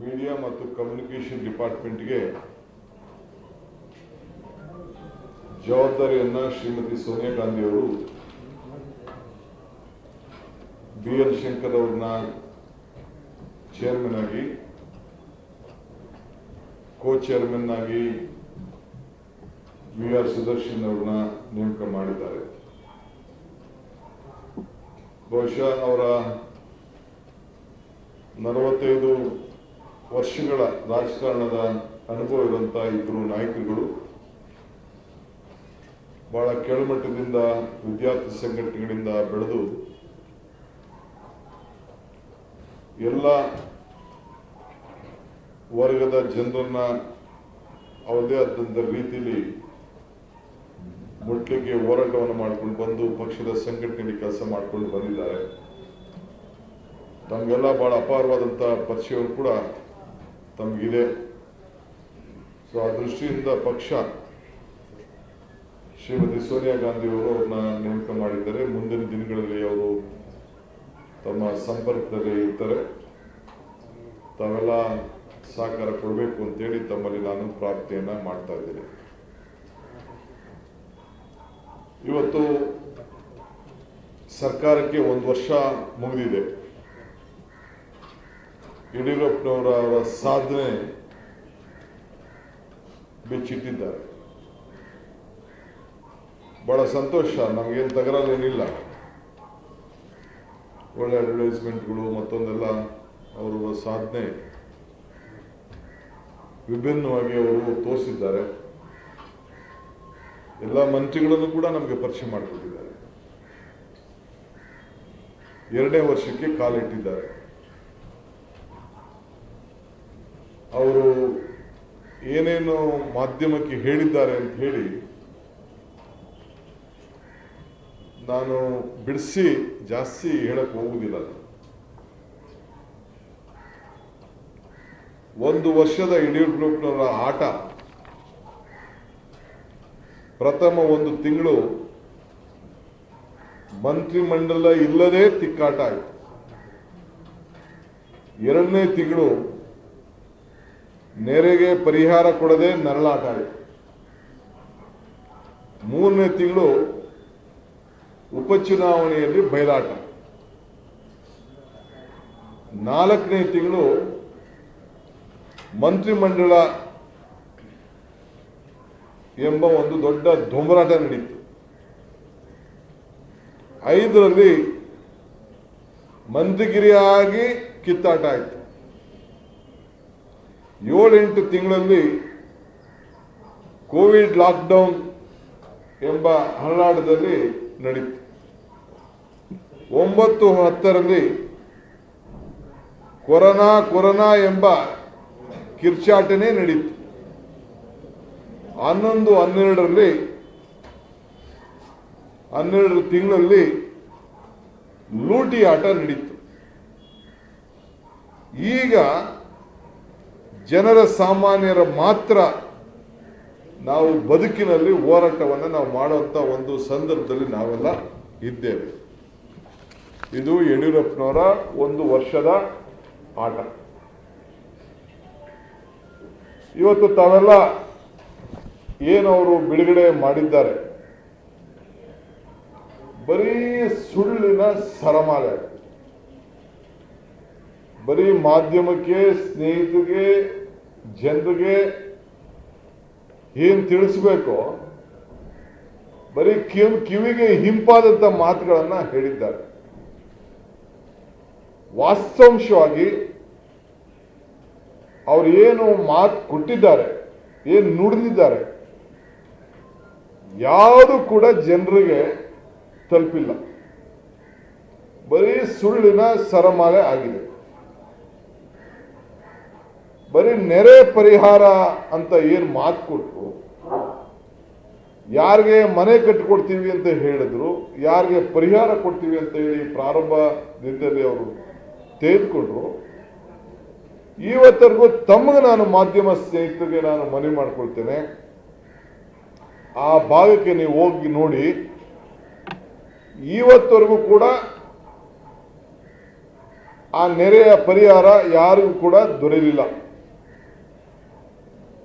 Media ಮತ್ತು communication ಡಿಪಾರ್ಟ್ಮೆಂಟ್ಗೆ ಜವಾಬ್ದಾರಿಯನ್ನ ಶ್ರೀಮತಿ ಸೋನಿಯಾ ಗಾಂಧಿ ಅವರು ಬಿ.ಎಲ್. ಶಂಕರ್ ಅವರನ್ನ ಚೇರ್ಮನ್ ಆಗಿ, ಕೋ ಚೇರ್ಮನ್ ಆಗಿ ವಿ.ಆರ್. ಸುದರ್ಶನ್ ಅವರನ್ನ ನೇಮಕ ಮಾಡಿದ್ದಾರೆ. ಬಹುಶಃ ಅವರ 45 ವರ್ಷಗಳ ರಾಜಕಾರಣದ ಅನುಭವ ಇರುವಂತಹ ಇಬ್ಬರು ನಾಯಕರುಗಳು ಬಹಳ ಕೆಳಮಟ್ಟದಿಂದ ವಿದ್ಯಾರ್ಥಿ ಸಂಘಟನೆಗಳಿಂದ ಬೆಳೆದು ಎಲ್ಲ ವರ್ಗದ ಜನರನ್ನ ಅವರದೇ ಆದಂಥ ರೀತಿಯಲ್ಲಿ ಮುಟ್ಲಿಕ್ಕೆ ಹೋರಾಟವನ್ನು ಮಾಡಿಕೊಂಡು ಬಂದು ಪಕ್ಷದ ಸಂಘಟನೆಯಲ್ಲಿ ಕೆಲಸ ಮಾಡಿಕೊಂಡು ಬಂದಿದ್ದಾರೆ. ತಮಗೆಲ್ಲ ಬಹಳ ಅಪಾರವಾದಂಥ ಪರಿಚಯವು ಕೂಡ ತಮಗಿದೆ. ಸೊ ಆ ದೃಷ್ಟಿಯಿಂದ ಪಕ್ಷ ಶ್ರೀಮತಿ ಸೋನಿಯಾ ಗಾಂಧಿ ಅವರು ಅವ್ರನ್ನ ನೇಮಕ ಮಾಡಿದ್ದಾರೆ. ಮುಂದಿನ ದಿನಗಳಲ್ಲಿ ಅವರು ತಮ್ಮ ಸಂಪರ್ಕದಲ್ಲಿ ಇರ್ತಾರೆ. ತಾವೆಲ್ಲ ಸಹಕಾರ ಕೊಡಬೇಕು ಅಂತೇಳಿ ತಮ್ಮಲ್ಲಿ ನಾನು ಪ್ರಾರ್ಥನೆಯನ್ನ ಮಾಡ್ತಾ ಇದ್ದೇನೆ. ಇವತ್ತು ಸರ್ಕಾರಕ್ಕೆ 1 ವರ್ಷ ಮುಗಿದಿದೆ. ಯಡಿಯೂರಪ್ಪನವರ ಸಾಧನೆ ಬಿಚ್ಚಿಟ್ಟಿದ್ದಾರೆ. ಬಹಳ ಸಂತೋಷ, ನಮಗೇನು ತಗರಲ್ಲೇನಿಲ್ಲ. ಒಳ್ಳೆ ಅಡ್ವರ್ಟೈಸ್ಮೆಂಟ್ಗಳು ಮತ್ತೊಂದೆಲ್ಲ ಅವರ ಸಾಧನೆ ವಿಭಿನ್ನವಾಗಿ ಅವರು ತೋರಿಸಿದ್ದಾರೆ. ಎಲ್ಲ ಮಂತ್ರಿಗಳನ್ನು ಕೂಡ ನಮಗೆ ಪರಿಚಯ ಮಾಡಿಕೊಟ್ಟಿದ್ದಾರೆ. 2ನೇ ವರ್ಷಕ್ಕೆ ಕಾಲಿಟ್ಟಿದ್ದಾರೆ. ಅವರು ಏನೇನು ಮಾಧ್ಯಮಕ್ಕೆ ಹೇಳಿದ್ದಾರೆ ಅಂತ ಹೇಳಿ ನಾನು ಬಿಡಿಸಿ ಜಾಸ್ತಿ ಹೇಳಕ್ ಹೋಗುವುದಿಲ್ಲ. 1 ವರ್ಷದ ಯಡಿಯೂರಪ್ಪನವರ ಆಟ ಪ್ರಥಮ 1 ತಿಂಗಳು ಮಂತ್ರಿಮಂಡಲ ಇಲ್ಲದೆ ತಿಕ್ಕಾಟ ಆಯಿತು. 2ನೇ ತಿಂಗಳು ನೆರೆಗೆ ಪರಿಹಾರ ಕೊಡದೆ ನರಳಾಟ ಆಯಿತು. 3ನೇ ತಿಂಗಳು ಉಪಚುನಾವಣೆಯಲ್ಲಿ ಬಯಲಾಟ. 4ನೇ ತಿಂಗಳು ಮಂತ್ರಿಮಂಡಲ ಎಂಬ ಒಂದು ದೊಡ್ಡ ದೊಂಬರಾಟ ನಡೀತು. 5ರಲ್ಲಿ ಮಂತ್ರಿಗಿರಿಯಾಗಿ ಕಿತ್ತಾಟ ಆಯಿತು. 7-8 ತಿಂಗಳಲ್ಲಿ ಕೋವಿಡ್ ಲಾಕ್ಡೌನ್ ಎಂಬ ಹರಳಾಟದಲ್ಲಿ ನಡೀತು. 9-10ರಲ್ಲಿ ಕೊರೋನಾ ಎಂಬ ಕಿರ್ಚಾಟನೆ ನಡೀತು. 11-12ರಲ್ಲಿ 12 ತಿಂಗಳಲ್ಲಿ ಲೂಟಿ ಆಟ ನಡೀತು. ಈಗ ಜನರ ಸಾಮಾನ್ಯರ ಮಾತ್ರ ನಾವು ಬದುಕಿನಲ್ಲಿ ಹೋರಾಟವನ್ನು ನಾವು ಮಾಡುವಂತ ಒಂದು ಸಂದರ್ಭದಲ್ಲಿ ನಾವೆಲ್ಲ ಇದ್ದೇವೆ. ಇದು ಯಡಿಯೂರಪ್ಪನವರ 1 ವರ್ಷದ ಆಟ. ಇವತ್ತು ತಾವೆಲ್ಲ ಏನವರು ಬಿಡುಗಡೆ ಮಾಡಿದ್ದಾರೆ ಬರೀ ಸುಳ್ಳಿನ ಸರಮಾಲೆ. ಬರೀ ಮಾಧ್ಯಮಕ್ಕೆ, ಸ್ನೇಹಿತರಿಗೆ, ಜನರಿಗೆ ಏನ್ ತಿಳಿಸ್ಬೇಕೋ ಬರೀ ಕಿವಿಗೆ ಹಿಂಪಾದಂತ ಮಾತುಗಳನ್ನ ಹೇಳಿದ್ದಾರೆ. ವಾಸ್ತವಾಂಶವಾಗಿ ಅವರು ಏನು ಮಾತು ಕೊಟ್ಟಿದ್ದಾರೆ, ಏನು ನುಡಿದಿದ್ದಾರೆ, ಯಾವುದು ಕೂಡ ಜನರಿಗೆ ತಲುಪಿಲ್ಲ. ಬರೀ ಸುಳ್ಳಿನ ಸರಮಾಲೆ ಆಗಿದೆ. ಬರೀ ನೆರೆ ಪರಿಹಾರ ಅಂತ ಏನು ಮಾತು ಕೊಟ್ಟರು, ಯಾರಿಗೆ ಮನೆ ಕಟ್ಟಿಕೊಡ್ತೀವಿ ಅಂತ ಹೇಳಿದ್ರು, ಯಾರಿಗೆ ಪರಿಹಾರ ಕೊಡ್ತೀವಿ ಅಂತ ಹೇಳಿ ಪ್ರಾರಂಭದಿಂದಲೇ ಅವರು ತೆಗೆದುಕೊಂಡ್ರು. ಇವತ್ತರೆಗೂ ತಮಗೆ ನಾನು ಮಾಧ್ಯಮ ಸ್ನೇಹಿತರಿಗೆ ನಾನು ಮನವಿ ಮಾಡ್ಕೊಳ್ತೇನೆ, ಆ ಭಾಗಕ್ಕೆ ನೀವು ಹೋಗಿ ನೋಡಿ. ಇವತ್ತವರೆಗೂ ಕೂಡ ಆ ನೆರೆಯ ಪರಿಹಾರ ಯಾರಿಗೂ ಕೂಡ ದೊರೆಯಲಿಲ್ಲ.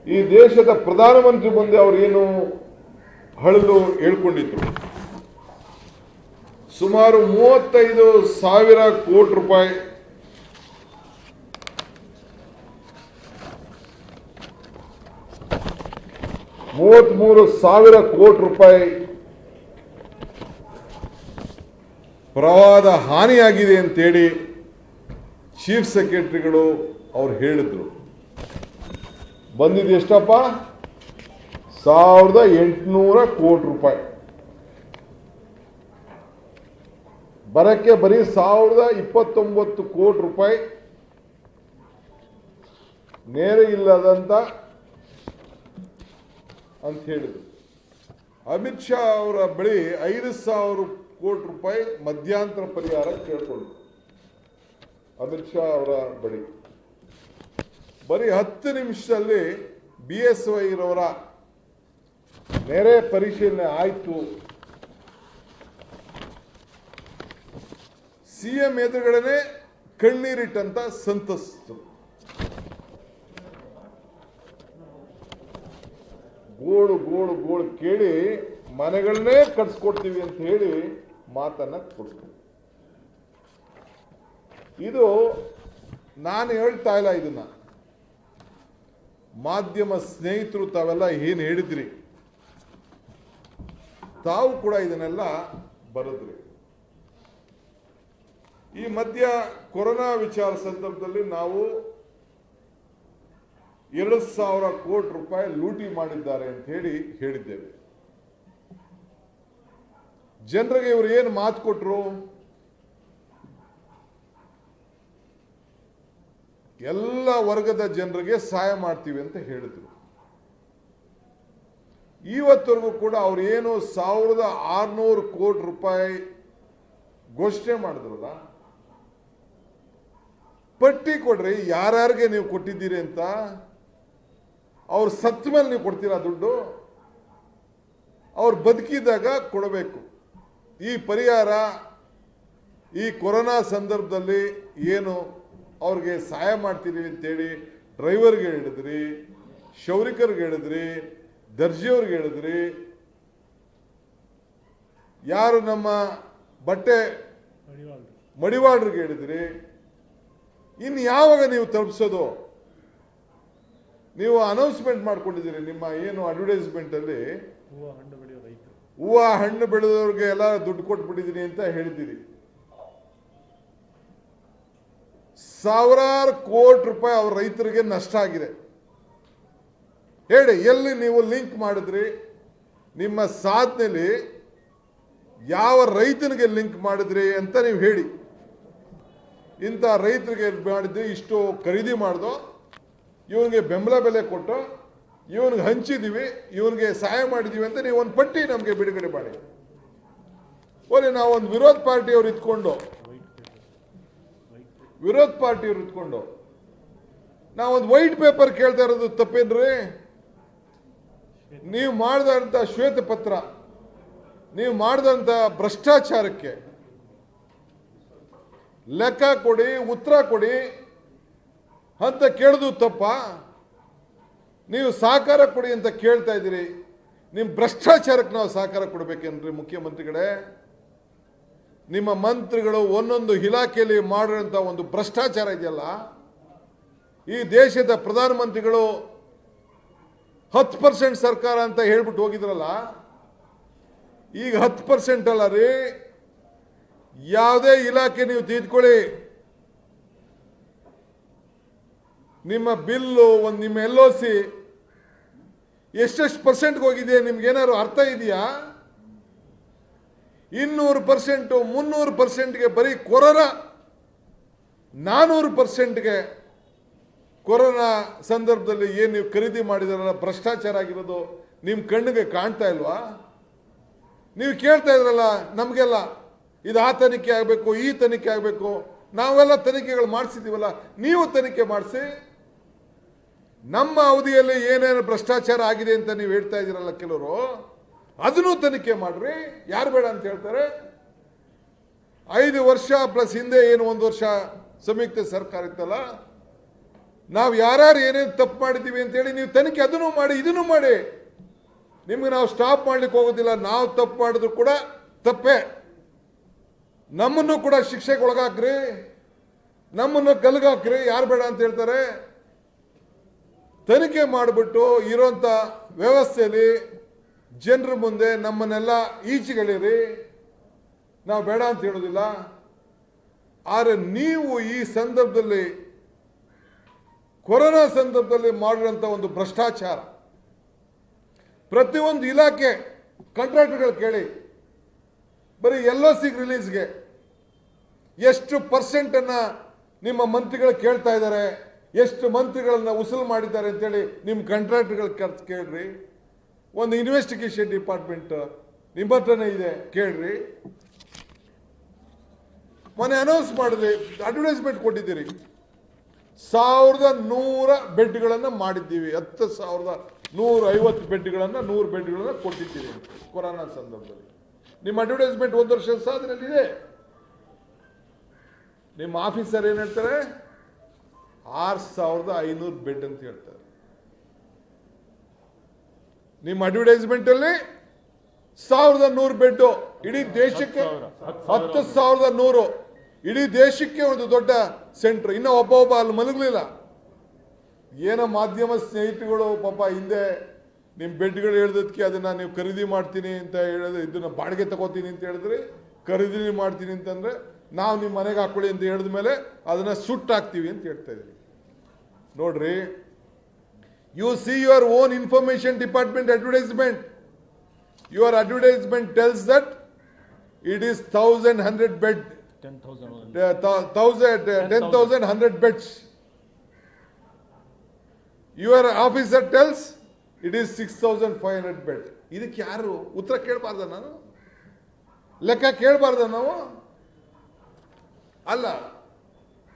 ಈ ದೇಶದ ಪ್ರಧಾನಮಂತ್ರಿ ಮುಂದೆ ಅವರು ಏನು ಹಳಲು ಹೇಳ್ಕೊಂಡಿದ್ರು, ಸುಮಾರು 35,000 ಕೋಟಿ ರೂಪಾಯಿ ಪ್ರವಾಹದ ಹಾನಿಯಾಗಿದೆ ಅಂತೇಳಿ ಚೀಫ್ ಸೆಕ್ರೆಟರಿಗಳು ಅವ್ರು ಹೇಳಿದ್ರು. ಬಂದಿದ್ದು ಎಷ್ಟಪ್ಪ? 1,800 ಕೋಟಿ ರೂಪಾಯಿ. ಬರಕ್ಕೆ ಬರೀ 1,029 ಕೋಟಿ ರೂಪಾಯಿ ನೇರ ಇಲ್ಲದಂತ ಅಂತ ಹೇಳಿದ್ರು. ಅಮಿತ್ ಶಾ ಅವರ ಬಳಿ 5,000 ಕೋಟಿ ರೂಪಾಯಿ ಮಧ್ಯಂತರ ಪರಿಹಾರ ಕೇಳ್ಕೊಂಡ್ರು. ಅಮಿತ್ ಶಾ ಅವರ ಬಳಿ ಬರೀ 10 ನಿಮಿಷದಲ್ಲಿ BSY ರವರ ನೆರೆ ಪರಿಶೀಲನೆ ಆಯಿತು. CM ಎದುರುಗಡೆನೆ ಕಣ್ಣೀರಿಟ್ಟಂತ ಸಂತಸ್ತು. ಗೋಳು ಗೋಳು ಗೋಳು ಕೇಳಿ ಮನೆಗಳನ್ನೇ ಕಟ್ಸ್ಕೊಡ್ತೀವಿ ಅಂತ ಹೇಳಿ ಮಾತನ್ನ ಕೊಡ್ತು. ಇದು ನಾನು ಹೇಳ್ತಾ ಇಲ್ಲ, ಇದನ್ನ ಮಾಧ್ಯಮ ಸ್ನೇಹಿತರು ತಾವೆಲ್ಲ ಏನು ಹೇಳಿದ್ರಿ, ತಾವು ಕೂಡ ಇದನ್ನೆಲ್ಲ ಬರೆದ್ರಿ. ಈ ಮಧ್ಯ ಕೊರೋನಾ ವಿಚಾರ ಸಂದರ್ಭದಲ್ಲಿ ನಾವು 2,000 ಕೋಟಿ ರೂಪಾಯಿ ಲೂಟಿ ಮಾಡಿದ್ದಾರೆ ಅಂತ ಹೇಳಿದ್ದೇವೆ. ಜನರಿಗೆ ಇವರು ಏನು ಮಾತು ಕೊಟ್ಟರು? ಎಲ್ಲ ವರ್ಗದ ಜನರಿಗೆ ಸಹಾಯ ಮಾಡ್ತೀವಿ ಅಂತ ಹೇಳಿದ್ರು. ಇವತ್ತವರೆಗೂ ಕೂಡ ಅವ್ರು ಏನು 1,600 ಕೋಟಿ ರೂಪಾಯಿ ಘೋಷಣೆ ಮಾಡಿದ್ರಲ್ಲ, ಪಟ್ಟಿ ಕೊಡ್ರಿ ಯಾರ್ಯಾರಿಗೆ ನೀವು ಕೊಟ್ಟಿದ್ದೀರಿ ಅಂತ. ಅವ್ರು ಸತ್ತ ಮೇಲೆ ನೀವು ಕೊಡ್ತೀರಾ ದುಡ್ಡು? ಅವ್ರು ಬದುಕಿದಾಗ ಕೊಡಬೇಕು. ಈ ಪರಿಹಾರ ಈ ಕೊರೋನಾ ಸಂದರ್ಭದಲ್ಲಿ ಏನು ಅವ್ರಿಗೆ ಸಹಾಯ ಮಾಡ್ತೀರಿ ಅಂತೇಳಿ ಡ್ರೈವರ್ಗೆ ಹೇಳಿದ್ರಿ, ಕ್ಷೌರಿಕರಿಗೆ ಹೇಳಿದ್ರಿ, ದರ್ಜಿಯವ್ರಿಗೆ ಹೇಳಿದ್ರಿ, ಯಾರು ನಮ್ಮ ಬಟ್ಟೆ ಮಡಿವಾಳರಿಗೆ ಹೇಳಿದ್ರಿ. ಇನ್ನು ಯಾವಾಗ ನೀವು ತಲುಪಿಸೋದು? ನೀವು ಅನೌನ್ಸ್ಮೆಂಟ್ ಮಾಡ್ಕೊಂಡಿದ್ದೀರಿ ನಿಮ್ಮ ಏನು ಅಡ್ವರ್ಟೈಸ್ಮೆಂಟ್ ಅಲ್ಲಿ, ಹೂವು ಹಣ್ಣು ಬೆಳೆದವ್ರಿಗೆ ಎಲ್ಲ ದುಡ್ಡು ಕೊಟ್ಬಿಟ್ಟಿದ್ದೀನಿ ಅಂತ ಹೇಳಿದ್ದೀರಿ. ಸಾವಿರಾರು ಕೋಟಿ ರೂಪಾಯಿ ಅವ್ರ ರೈತರಿಗೆ ನಷ್ಟ ಆಗಿದೆ. ಹೇಳಿ, ಎಲ್ಲಿ ನೀವು ಲಿಂಕ್ ಮಾಡಿದ್ರಿ? ನಿಮ್ಮ ಸಾಧನೆಯಲ್ಲಿ ಯಾವ ರೈತನಿಗೆ ಲಿಂಕ್ ಮಾಡಿದ್ರಿ ಅಂತ ನೀವು ಹೇಳಿ. ಇಂಥ ರೈತರಿಗೆ ಮಾಡಿದ್ವಿ, ಇಷ್ಟು ಖರೀದಿ ಮಾಡ್ದೋ, ಇವನಿಗೆ ಬೆಂಬಲ ಬೆಲೆ ಕೊಟ್ಟು ಇವನಿಗೆ ಹಂಚಿದೀವಿ, ಇವನಿಗೆ ಸಹಾಯ ಮಾಡಿದೀವಿ ಅಂತ ನೀವು ಒಂದು ಪಟ್ಟಿ ನಮಗೆ ಬಿಡುಗಡೆ ಮಾಡಿ. ಓಲಿ ನಾವೊಂದು ವಿರೋಧ ಪಾರ್ಟಿಯವ್ರು ಇದ್ಕೊಂಡು ನಾವೊಂದು ವೈಟ್ ಪೇಪರ್ ಕೇಳ್ತಾ ಇರೋದು ತಪ್ಪೇನ್ರಿ? ನೀವು ಮಾಡಿದಂಥ ಶ್ವೇತಪತ್ರ, ನೀವು ಮಾಡಿದಂಥ ಭ್ರಷ್ಟಾಚಾರಕ್ಕೆ ಲೆಕ್ಕ ಕೊಡಿ, ಉತ್ತರ ಕೊಡಿ ಅಂತ ಕೇಳೋದು ತಪ್ಪ? ನೀವು ಸಹಕಾರ ಕೊಡಿ ಅಂತ ಕೇಳ್ತಾ ಇದ್ದೀರಿ. ನಿಮ್ಮ ಭ್ರಷ್ಟಾಚಾರಕ್ಕೆ ನಾವು ಸಹಕಾರ ಕೊಡಬೇಕೇನ್ರಿ ಮುಖ್ಯಮಂತ್ರಿಗಳೇ? ನಿಮ್ಮ ಮಂತ್ರಿಗಳು ಒಂದೊಂದು ಇಲಾಖೆಯಲ್ಲಿ ಮಾಡಿರೋಂಥ ಒಂದು ಭ್ರಷ್ಟಾಚಾರ ಇದೆಯಲ್ಲ, ಈ ದೇಶದ ಪ್ರಧಾನಮಂತ್ರಿಗಳು 10% ಸರ್ಕಾರ ಅಂತ ಹೇಳ್ಬಿಟ್ಟು ಹೋಗಿದ್ರಲ್ಲ, ಈಗ 10% ಅಲ್ಲ ರೀ, ಯಾವುದೇ ಇಲಾಖೆ ನೀವು ತೆಗೆದುಕೊಳ್ಳಿ, ನಿಮ್ಮ ಬಿಲ್ಲು, ನಿಮ್ಮ LOC ಎಷ್ಟೆಷ್ಟು ಪರ್ಸೆಂಟ್ಗೆ ಹೋಗಿದೆ ನಿಮ್ಗೇನಾದ್ರು ಅರ್ಥ ಇದೆಯಾ? 200%, 300%ಗೆ ಬರೀ ಕೊರೋನಾ, 400%ಗೆ ಕೊರೋನಾ ಸಂದರ್ಭದಲ್ಲಿ ಏನು ನೀವು ಖರೀದಿ ಮಾಡಿದಾರಲ್ಲ ಭ್ರಷ್ಟಾಚಾರ ಆಗಿರೋದು ನಿಮ್ಮ ಕಣ್ಣಿಗೆ ಕಾಣ್ತಾ ಇಲ್ವಾ? ನೀವು ಕೇಳ್ತಾ ಇದ್ರಲ್ಲ ನಮಗೆಲ್ಲ ಇದು ಆ ತನಿಖೆ ಆಗಬೇಕು, ಈ ತನಿಖೆ ಆಗಬೇಕು, ನಾವೆಲ್ಲ ತನಿಖೆಗಳು ಮಾಡಿಸಿದ್ದೀವಲ್ಲ, ನೀವು ತನಿಖೆ ಮಾಡಿಸಿ. ನಮ್ಮ ಅವಧಿಯಲ್ಲಿ ಏನೇನು ಭ್ರಷ್ಟಾಚಾರ ಆಗಿದೆ ಅಂತ ನೀವು ಹೇಳ್ತಾ ಇದ್ದೀರಲ್ಲ ಕೆಲವರು, ಅದನ್ನು ತನಿಖೆ ಮಾಡ್ರಿ. ಯಾರು ಬೇಡ ಅಂತ ಹೇಳ್ತಾರೆ? 5 ವರ್ಷ ಪ್ಲಸ್ ಹಿಂದೆ ಏನು 1 ವರ್ಷ ಸಂಯುಕ್ತ ಸರ್ಕಾರ ಇತ್ತಲ್ಲ, ನಾವು ಯಾರ್ಯಾರು ಏನೇನು ತಪ್ಪು ಮಾಡಿದ್ದೀವಿ ಅಂತೇಳಿ ನೀವು ತನಿಖೆ ಅದನ್ನು ಮಾಡಿ ಇದನ್ನು ಮಾಡಿ. ನಿಮ್ಗೆ ನಾವು ಸ್ಟಾಪ್ ಮಾಡ್ಲಿಕ್ಕೆ ಹೋಗೋದಿಲ್ಲ. ನಾವು ತಪ್ಪು ಮಾಡಿದ್ರು ಕೂಡ ತಪ್ಪೇ. ನಮ್ಮನ್ನು ಕೂಡ ಶಿಕ್ಷೆಗೆ ಒಳಗಾಕ್ರಿ, ನಮ್ಮನ್ನು ಗಲ್ಗಾಕ್ರಿ, ಯಾರು ಬೇಡ ಅಂತ ಹೇಳ್ತಾರೆ. ತನಿಖೆ ಮಾಡಿಬಿಟ್ಟು ಇರೋಂಥ ವ್ಯವಸ್ಥೆಯಲ್ಲಿ ಜನರ ಮುಂದೆ ನಮ್ಮನ್ನೆಲ್ಲ ಈಚೆಗಳಿರಿ, ನಾವು ಬೇಡ ಅಂತ ಹೇಳೋದಿಲ್ಲ. ಆದರೆ ನೀವು ಈ ಸಂದರ್ಭದಲ್ಲಿ, ಕೊರೋನಾ ಸಂದರ್ಭದಲ್ಲಿ ಮಾಡಿರೋಂಥ ಒಂದು ಭ್ರಷ್ಟಾಚಾರ, ಪ್ರತಿಯೊಂದು ಇಲಾಖೆ ಕಾಂಟ್ರಾಕ್ಟರ್ಗಳು ಕೇಳಿ, ಬರೀ LOC ರಿಲೀಸ್ಗೆ ಎಷ್ಟು ಪರ್ಸೆಂಟನ್ನು ನಿಮ್ಮ ಮಂತ್ರಿಗಳು ಕೇಳ್ತಾ ಇದ್ದಾರೆ, ಎಷ್ಟು ಮಂತ್ರಿಗಳನ್ನ ಉಸುಲು ಮಾಡಿದ್ದಾರೆ ಅಂತೇಳಿ ನಿಮ್ಮ ಕಾಂಟ್ರಾಕ್ಟರ್ಗಳು ಕೇಳ್ರಿ. ಒಂದು ಇನ್ವೆಸ್ಟಿಗೇಷನ್ ಡಿಪಾರ್ಟ್ಮೆಂಟ್ ನಿಮ್ಮ ಹತ್ರನೇ ಇದೆ, ಕೇಳ್ರಿ. ಮೊನ್ನೆ ಅನೌನ್ಸ್ ಮಾಡಿದ್ರಿ, ಅಡ್ವರ್ಟೈಸ್ಮೆಂಟ್ ಕೊಟ್ಟಿದ್ದೀರಿ, 1100 ಬೆಡ್ಗಳನ್ನು ಮಾಡಿದ್ದೀವಿ, 10,150 ಬೆಡ್ಗಳನ್ನು 100 ಬೆಡ್ಗಳನ್ನು ಕೊಟ್ಟಿದ್ದೀರಿ ಕೊರೋನಾ ಸಂದರ್ಭದಲ್ಲಿ. ನಿಮ್ಮ ಅಡ್ವರ್ಟೈಸ್ಮೆಂಟ್ 1 ವರ್ಷದ ಸಾಧನೆಯಲ್ಲಿದೆ. ನಿಮ್ಮ ಆಫೀಸರ್ ಏನು ಹೇಳ್ತಾರೆ? 6,500 ಬೆಡ್ ಅಂತ ಹೇಳ್ತಾರೆ. ನಿಮ್ಮ ಅಡ್ವರ್ಟೈಸ್ಮೆಂಟ್ ಅಲ್ಲಿ 1,100 ಬೆಡ್, ಇಡೀ ದೇಶಕ್ಕೆ 10,100, ಇಡೀ ದೇಶಕ್ಕೆ ಒಂದು ದೊಡ್ಡ ಸೆಂಟರ್. ಇನ್ನು ಒಬ್ಬ ಅಲ್ಲಿ ಮಲಗಲಿಲ್ಲ. ಏನೋ ಮಾಧ್ಯಮ ಸ್ನೇಹಿತರುಗಳು ಪಾಪ ಹಿಂದೆ ನಿಮ್ಮ ಬೆಡ್ಗಳು ಹೇಳ್ದಕ್ಕೆ ಅದನ್ನ ನೀವು ಖರೀದಿ ಮಾಡ್ತೀನಿ ಅಂತ ಹೇಳಿದ್ರೆ, ಇದನ್ನ ಬಾಡಿಗೆ ತಗೋತೀನಿ ಅಂತ ಹೇಳಿದ್ರಿ, ಖರೀದಿ ಮಾಡ್ತೀನಿ ಅಂತಂದ್ರೆ ನಾವು ನಿಮ್ಮ ಮನೆಗೆ ಹಾಕೊಳ್ಳಿ ಅಂತ ಹೇಳಿದ ಮೇಲೆ ಅದನ್ನ ಸುಟ್ಟಾಕ್ತೀವಿ ಅಂತ ಹೇಳ್ತಾ ಇದ್ರಿ. ನೋಡ್ರಿ, U see your own information department advertisement. Your advertisement tells that it is 1,100 bed, 10,100 beds. Your officer tells it is 6,500 bed. ಇದಕ್ಕೆ ಯಾರು ಉತ್ತರ ಕೇಳಬಾರ್ದ? ನಾನು ಲೆಕ್ಕ ಕೇಳಬಾರ್ದ? ನಾವು ಅಲ್ಲ,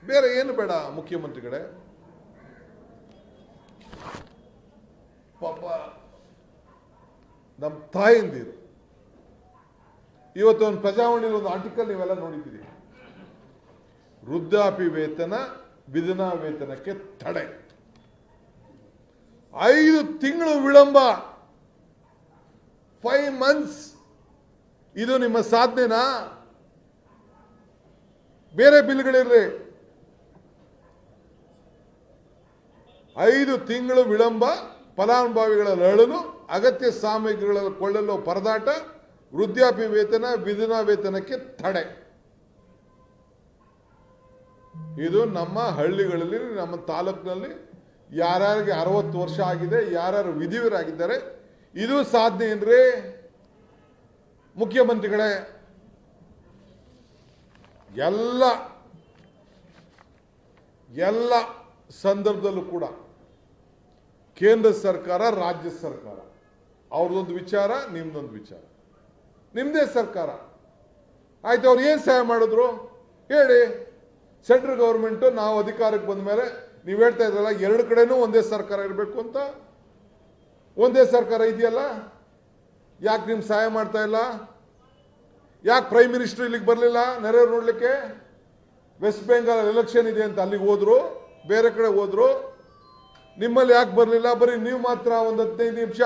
ಬೇರೆ ಏನು ಬೇಡ ಮುಖ್ಯಮಂತ್ರಿಗಳೇ. ಪಾಪ ನಮ್ಮ ತಾಯಂದಿರು ಇವತ್ತು ಒಂದು ಪ್ರಜಾವಾಣಿಯಲ್ಲಿ ಒಂದು ಆರ್ಟಿಕಲ್ ನೀವೆಲ್ಲ ನೋಡಿದ್ದೀರಿ. ವೃದ್ಧಾಪ್ಯ ವೇತನ, ವಿಧವಾ ವೇತನಕ್ಕೆ ತಡೆ, 5 ತಿಂಗಳು ವಿಳಂಬ, 5 months. ಇದು ನಿಮ್ಮ ಸಾಧನೆನಾ? ಬೇರೆ ಬಿಲ್ಗಳಿರ್ರಿ. 5 ತಿಂಗಳು ವಿಳಂಬ, ಫಲಾನುಭವಿಗಳ ಅಳಲು, ಅಗತ್ಯ ಸಾಮಗ್ರಿಗಳನ್ನು ಕೊಳ್ಳಲು ಪರದಾಟ, ವೃದ್ಧಾಪ್ಯ ವೇತನ, ವಿಧವಾ ವೇತನಕ್ಕೆ ತಡೆ. ಇದು ನಮ್ಮ ಹಳ್ಳಿಗಳಲ್ಲಿ, ನಮ್ಮ ತಾಲೂಕಿನಲ್ಲಿ ಯಾರ್ಯಾರಿಗೆ 60 ವರ್ಷ ಆಗಿದೆ, ಯಾರ್ಯಾರು ವಿಧಿವರಾಗಿದ್ದಾರೆ, ಇದು ಸಾಧನೆ ಏನ್ರಿ ಮುಖ್ಯಮಂತ್ರಿಗಳೇ? ಎಲ್ಲ ಸಂದರ್ಭದಲ್ಲೂ ಕೂಡ ಕೇಂದ್ರ ಸರ್ಕಾರ, ರಾಜ್ಯ ಸರ್ಕಾರ ಅವ್ರದೊಂದು ವಿಚಾರ, ನಿಮ್ದೊಂದು ವಿಚಾರ. ನಿಮ್ದೇ ಸರ್ಕಾರ ಆಯ್ತು, ಅವ್ರು ಏನು ಸಹಾಯ ಮಾಡಿದ್ರು ಹೇಳಿ. ಸೆಂಟ್ರಲ್ ಗೌರ್ಮೆಂಟು ನಾವು ಅಧಿಕಾರಕ್ಕೆ ಬಂದ ಮೇಲೆ ನೀವು ಹೇಳ್ತಾ ಇದ್ರಲ್ಲ, 2 ಕಡೆನೂ ಒಂದೇ ಸರ್ಕಾರ ಇರಬೇಕು ಅಂತ. ಒಂದೇ ಸರ್ಕಾರ ಇದೆಯಲ್ಲ, ಯಾಕೆ ನಿಮ್ಗೆ ಸಹಾಯ ಮಾಡ್ತಾ ಇಲ್ಲ? ಯಾಕೆ ಪ್ರೈಮ್ ಮಿನಿಸ್ಟರ್ ಇಲ್ಲಿಗೆ ಬರಲಿಲ್ಲ ನೆರವು ನೋಡ್ಲಿಕ್ಕೆ? ವೆಸ್ಟ್ ಬೆಂಗಾಲ್ ಎಲೆಕ್ಷನ್ ಇದೆ ಅಂತ ಅಲ್ಲಿಗೆ ಹೋದ್ರು, ಬೇರೆ ಕಡೆ ಹೋದ್ರು. ನಿಮ್ಮಲ್ಲಿ ಯಾಕೆ ಬರಲಿಲ್ಲ? ಬರೀ ನೀವು ಮಾತ್ರ ಒಂದು 15 ನಿಮಿಷ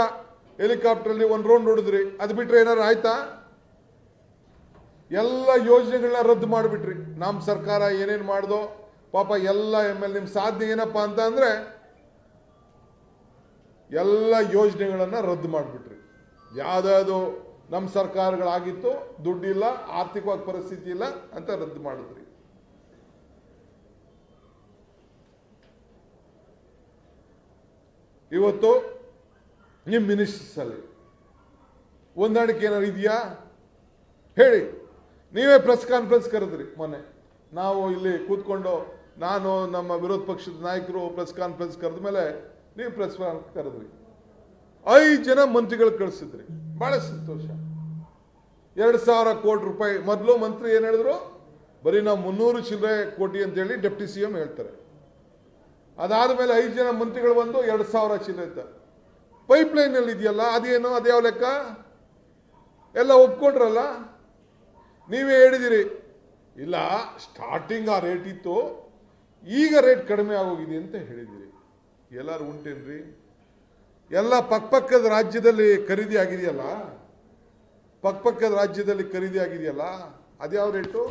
ಹೆಲಿಕಾಪ್ಟರಲ್ಲಿ ಒಂದು ರೌಂಡ್ ಹೊಡಿದ್ರಿ, ಅದು ಬಿಟ್ರೆ ಏನಾರು ಆಯ್ತಾ? ಎಲ್ಲ ಯೋಜನೆಗಳನ್ನ ರದ್ದು ಮಾಡಿಬಿಟ್ರಿ. ನಮ್ಮ ಸರ್ಕಾರ ಏನೇನು ಮಾಡ್ದೋ ಪಾಪ ಎಲ್ಲ ML. ನಿಮ್ಮ ಸಾಧನೆ ಏನಪ್ಪಾ ಅಂತ ಅಂದ್ರೆ ಎಲ್ಲ ಯೋಜನೆಗಳನ್ನ ರದ್ದು ಮಾಡಿಬಿಟ್ರಿ. ಯಾವ್ದಾದ್ರು ನಮ್ಮ ಸರ್ಕಾರಗಳಾಗಿತ್ತು, ದುಡ್ಡಿಲ್ಲ, ಆರ್ಥಿಕವಾಗಿ ಪರಿಸ್ಥಿತಿ ಇಲ್ಲ ಅಂತ ರದ್ದು ಮಾಡಿದ್ರಿ. ಇವತ್ತು ನಿಮ್ಮ ಮಿನಿಸ್ಟರ್ಸ್ ಅಲ್ಲಿ ಹೊಂದಾಣಿಕೆ ಏನಾದ್ರು ಇದೆಯಾ ಹೇಳಿ? ನೀವೇ ಪ್ರೆಸ್ ಕಾನ್ಫರೆನ್ಸ್ ಕರೆದ್ರಿ ಮೊನ್ನೆ. ನಾವು ಇಲ್ಲಿ ಕೂತ್ಕೊಂಡು, ನಾನು ನಮ್ಮ ವಿರೋಧ ಪಕ್ಷದ ನಾಯಕರು ಪ್ರೆಸ್ ಕಾನ್ಫರೆನ್ಸ್ ಕರೆದ ಮೇಲೆ ನೀವು ಪ್ರೆಸ್ ಕಾನ್ಫರೆನ್ಸ್ ಕರೆದ್ರಿ. 5 ಜನ ಮಂತ್ರಿಗಳು ಕಳಿಸಿದ್ರಿ, ಬಹಳ ಸಂತೋಷ. 2,000 ಕೋಟಿ ರೂಪಾಯಿ. ಮೊದಲು ಮಂತ್ರಿ ಏನ್ ಹೇಳಿದ್ರು? ಬರೀ ನಾವು 300 ಚಿಲ್ಲರೆ ಕೋಟಿ ಅಂತ ಹೇಳಿ ಡೆಪ್ಟಿ CM ಹೇಳ್ತಾರೆ. ಅದಾದ ಮೇಲೆ 5 ಜನ ಮಂತ್ರಿಗಳು ಬಂದು 2,000 ಚಿಲ್ಲರೆ ಅಂತ. ಪೈಪ್ಲೈನ್ ಅಲ್ಲಿ ಇದೆಯಲ್ಲ, ಅದೇನು, ಅದ್ಯಾವ ಲೆಕ್ಕ? ಎಲ್ಲ ಒಪ್ಕೊಂಡ್ರಲ್ಲ. ನೀವೇ ಹೇಳಿದಿರಿ, ಇಲ್ಲ ಸ್ಟಾರ್ಟಿಂಗ್ ಆ ರೇಟ್ ಇತ್ತು, ಈಗ ರೇಟ್ ಕಡಿಮೆ ಆಗೋಗಿದೆ ಅಂತ ಹೇಳಿದಿರಿ. ಎಲ್ಲರೂ ಉಂಟೇನ್ರಿ? ಎಲ್ಲ ಪಕ್ಕಪಕ್ಕದ ರಾಜ್ಯದಲ್ಲಿ ಖರೀದಿ ಆಗಿದೆಯಲ್ಲ, ಪಕ್ಕಪಕ್ಕದ ರಾಜ್ಯದಲ್ಲಿ ಖರೀದಿ ಆಗಿದೆಯಲ್ಲ, ಅದ್ಯಾವ ರೇಟು?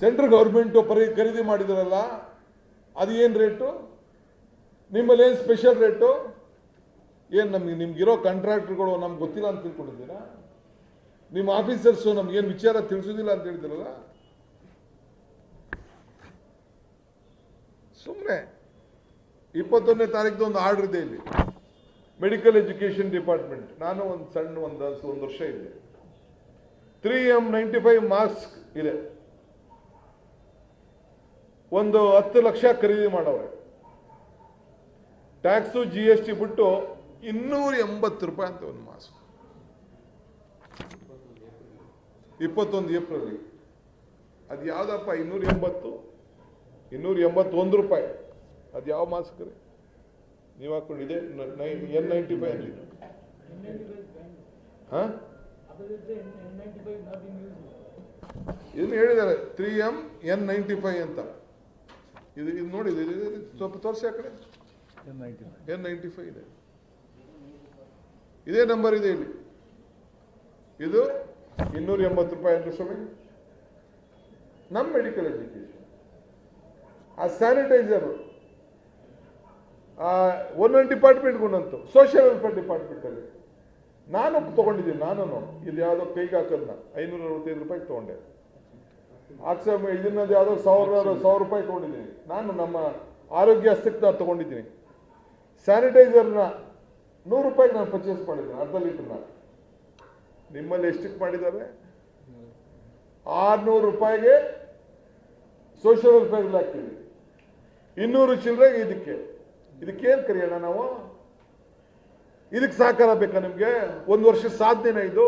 ಸೆಂಟ್ರಲ್ ಗೌರ್ಮೆಂಟು ಖರೀದಿ ಮಾಡಿದ್ರಲ್ಲ, ಅದು ಏನು ರೇಟು? ನಿಮ್ಮಲ್ಲಿ ಏನು ಸ್ಪೆಷಲ್ ರೇಟು? ಏನು ನಿಮ್ಗಿರೋ ಕಾಂಟ್ರಾಕ್ಟರ್ಗಳು ನಮ್ಗೆ ಗೊತ್ತಿಲ್ಲ ಅಂತ ತಿಳ್ಕೊಂಡಿದ್ದೀರಾ? ನಿಮ್ಮ ಆಫೀಸರ್ಸು ನಮ್ಗೇನು ವಿಚಾರ ತಿಳಿಸೋದಿಲ್ಲ ಅಂತ ಹೇಳ್ತಿರಲ್ಲ? ಸುಮ್ಮನೆ 21ನೇ ತಾರೀಕು ಒಂದು ಆರ್ಡರ್ ಇದೆ ಇಲ್ಲಿ, ಮೆಡಿಕಲ್ ಎಜುಕೇಶನ್ ಡಿಪಾರ್ಟ್ಮೆಂಟ್. ನಾನು ಒಂದು ಸಣ್ಣ ಒಂದು ವರ್ಷ ಇದ್ದೆ. 3M95 ಮಾಸ್ಕ್ ಇದೆ, ಒಂದು 10 ಲಕ್ಷ ಖರೀದಿ ಮಾಡವ್ರೆ. ಟ್ಯಾಕ್ಸು GST ಬಿಟ್ಟು 280 ರೂಪಾಯಿ ಅಂತ ಒಂದು ಮಾಸ್ಕ್. 21 ಏಪ್ರಿಲ್. ಅದು ಯಾವ್ದಪ್ಪ 281 ರೂಪಾಯಿ? ಅದು ಯಾವ ಮಾಸ್ಕ್ ರೀ ನೀವು ಹಾಕೊಂಡಿದೆ? N95 ಅಲ್ಲಿ. ಇದನ್ನು ಹೇಳಿದ್ದಾರೆ 3M N95 ಅಂತ. ಇದು ನೋಡಿ, ಸ್ವಲ್ಪ ತೋರಿಸಿ ಆ ಕಡೆ. N95 ಇದೆ, ಇದೇ ನಂಬರ್ ಇದೆ ಇಲ್ಲಿ. ಇದು 280 ರೂಪಾಯಿ ಅಂದ್ರೆ ಸ್ವಾಮಿ. ನಮ್ಮ ಮೆಡಿಕಲ್ ಎಜುಕೇಶನ್ ಆ ಸ್ಯಾನಿಟೈಸರ್ ಒಂದೊಂದು ಡಿಪಾರ್ಟ್ಮೆಂಟ್ಗೆ ಒಂದೊಂದು. ಸೋಷಿಯಲ್ ವೆಲ್ಫೇರ್ ಡಿಪಾರ್ಟ್ಮೆಂಟಲ್ಲಿ ನಾನು ತಗೊಂಡಿದ್ದೀನಿ. ನಾನು ಇಲ್ಲಿ ಯಾವುದೋ ಕೈಗೆ ಹಾಕೋದನ್ನ 565 ರೂಪಾಯಿಗೆ ತೊಗೊಂಡೆ. ಇದನ್ನದು ಯಾವುದೋ 1000 ರೂಪಾಯಿ ತೊಗೊಂಡಿದ್ದೀನಿ. ನಾನು ನಮ್ಮ ಆರೋಗ್ಯ ಹಸ್ತಕ್ಕೆ ತೊಗೊಂಡಿದ್ದೀನಿ. ಸ್ಯಾನಿಟೈಸರ್ನ 100 ರೂಪಾಯಿಗೆ ನಾನು ಪರ್ಚೇಸ್ ಮಾಡಿದ್ದೀನಿ, ಅರ್ಧ ಲೀಟರ್ನ. ನಿಮ್ಮಲ್ಲಿ ಎಷ್ಟಕ್ಕೆ ಮಾಡಿದ್ದಾರೆ? 600 ರೂಪಾಯಿಗೆ ಸೋಷಿಯಲ್ ವೆಲ್ಫೇರ್ ಹಾಕ್ತೀವಿ, 200 ಚಿಲ್ಲರೆಗೆ ಇದಕ್ಕೇನು ಕರೆಯೋಣ ನಾವು? ಇದಕ್ಕೆ ಸಹಕಾರ ಬೇಕಾ ನಿಮ್ಗೆ? ಒಂದು ವರ್ಷ ಸಾಧನೆನ ಇದು?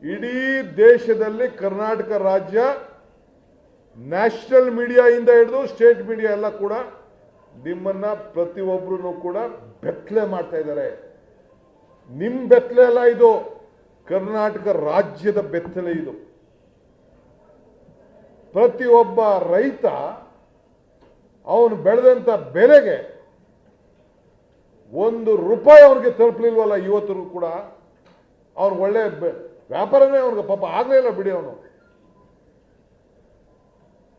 ಇಡೀ ದೇಶದಲ್ಲಿ ಕರ್ನಾಟಕ ರಾಜ್ಯ ನ್ಯಾಷನಲ್ ಮೀಡಿಯಾ ಇಂದ ಹಿಡಿದು ಸ್ಟೇಟ್ ಮೀಡಿಯಾ ಎಲ್ಲ ಕೂಡ ನಿಮ್ಮನ್ನ ಪ್ರತಿಯೊಬ್ಬರು ಕೂಡ ಬೆತ್ತಲೆ ಮಾಡ್ತಾ ಇದ್ದಾರೆ. ನಿಮ್ ಬೆತ್ತಲೆ ಅಲ್ಲ ಇದು, ಕರ್ನಾಟಕ ರಾಜ್ಯದ ಬೆತ್ತಲೆ ಇದು. ಪ್ರತಿಯೊಬ್ಬ ರೈತ ಅವನು ಬೆಳೆದಂತ ಬೆಲೆಗೆ 1 ರೂಪಾಯಿ ಅವ್ರಿಗೆ ತಲುಪಲಿಲ್ವಲ್ಲ ಇವತ್ತು ಕೂಡ. ಅವ್ನು ಒಳ್ಳೆ ವ್ಯಾಪಾರನೇ ಅವ್ನಿಗೆ ಪಾಪ ಆಗ್ಲೇ ಇಲ್ಲ ಬಿಡಿ. ಅವನು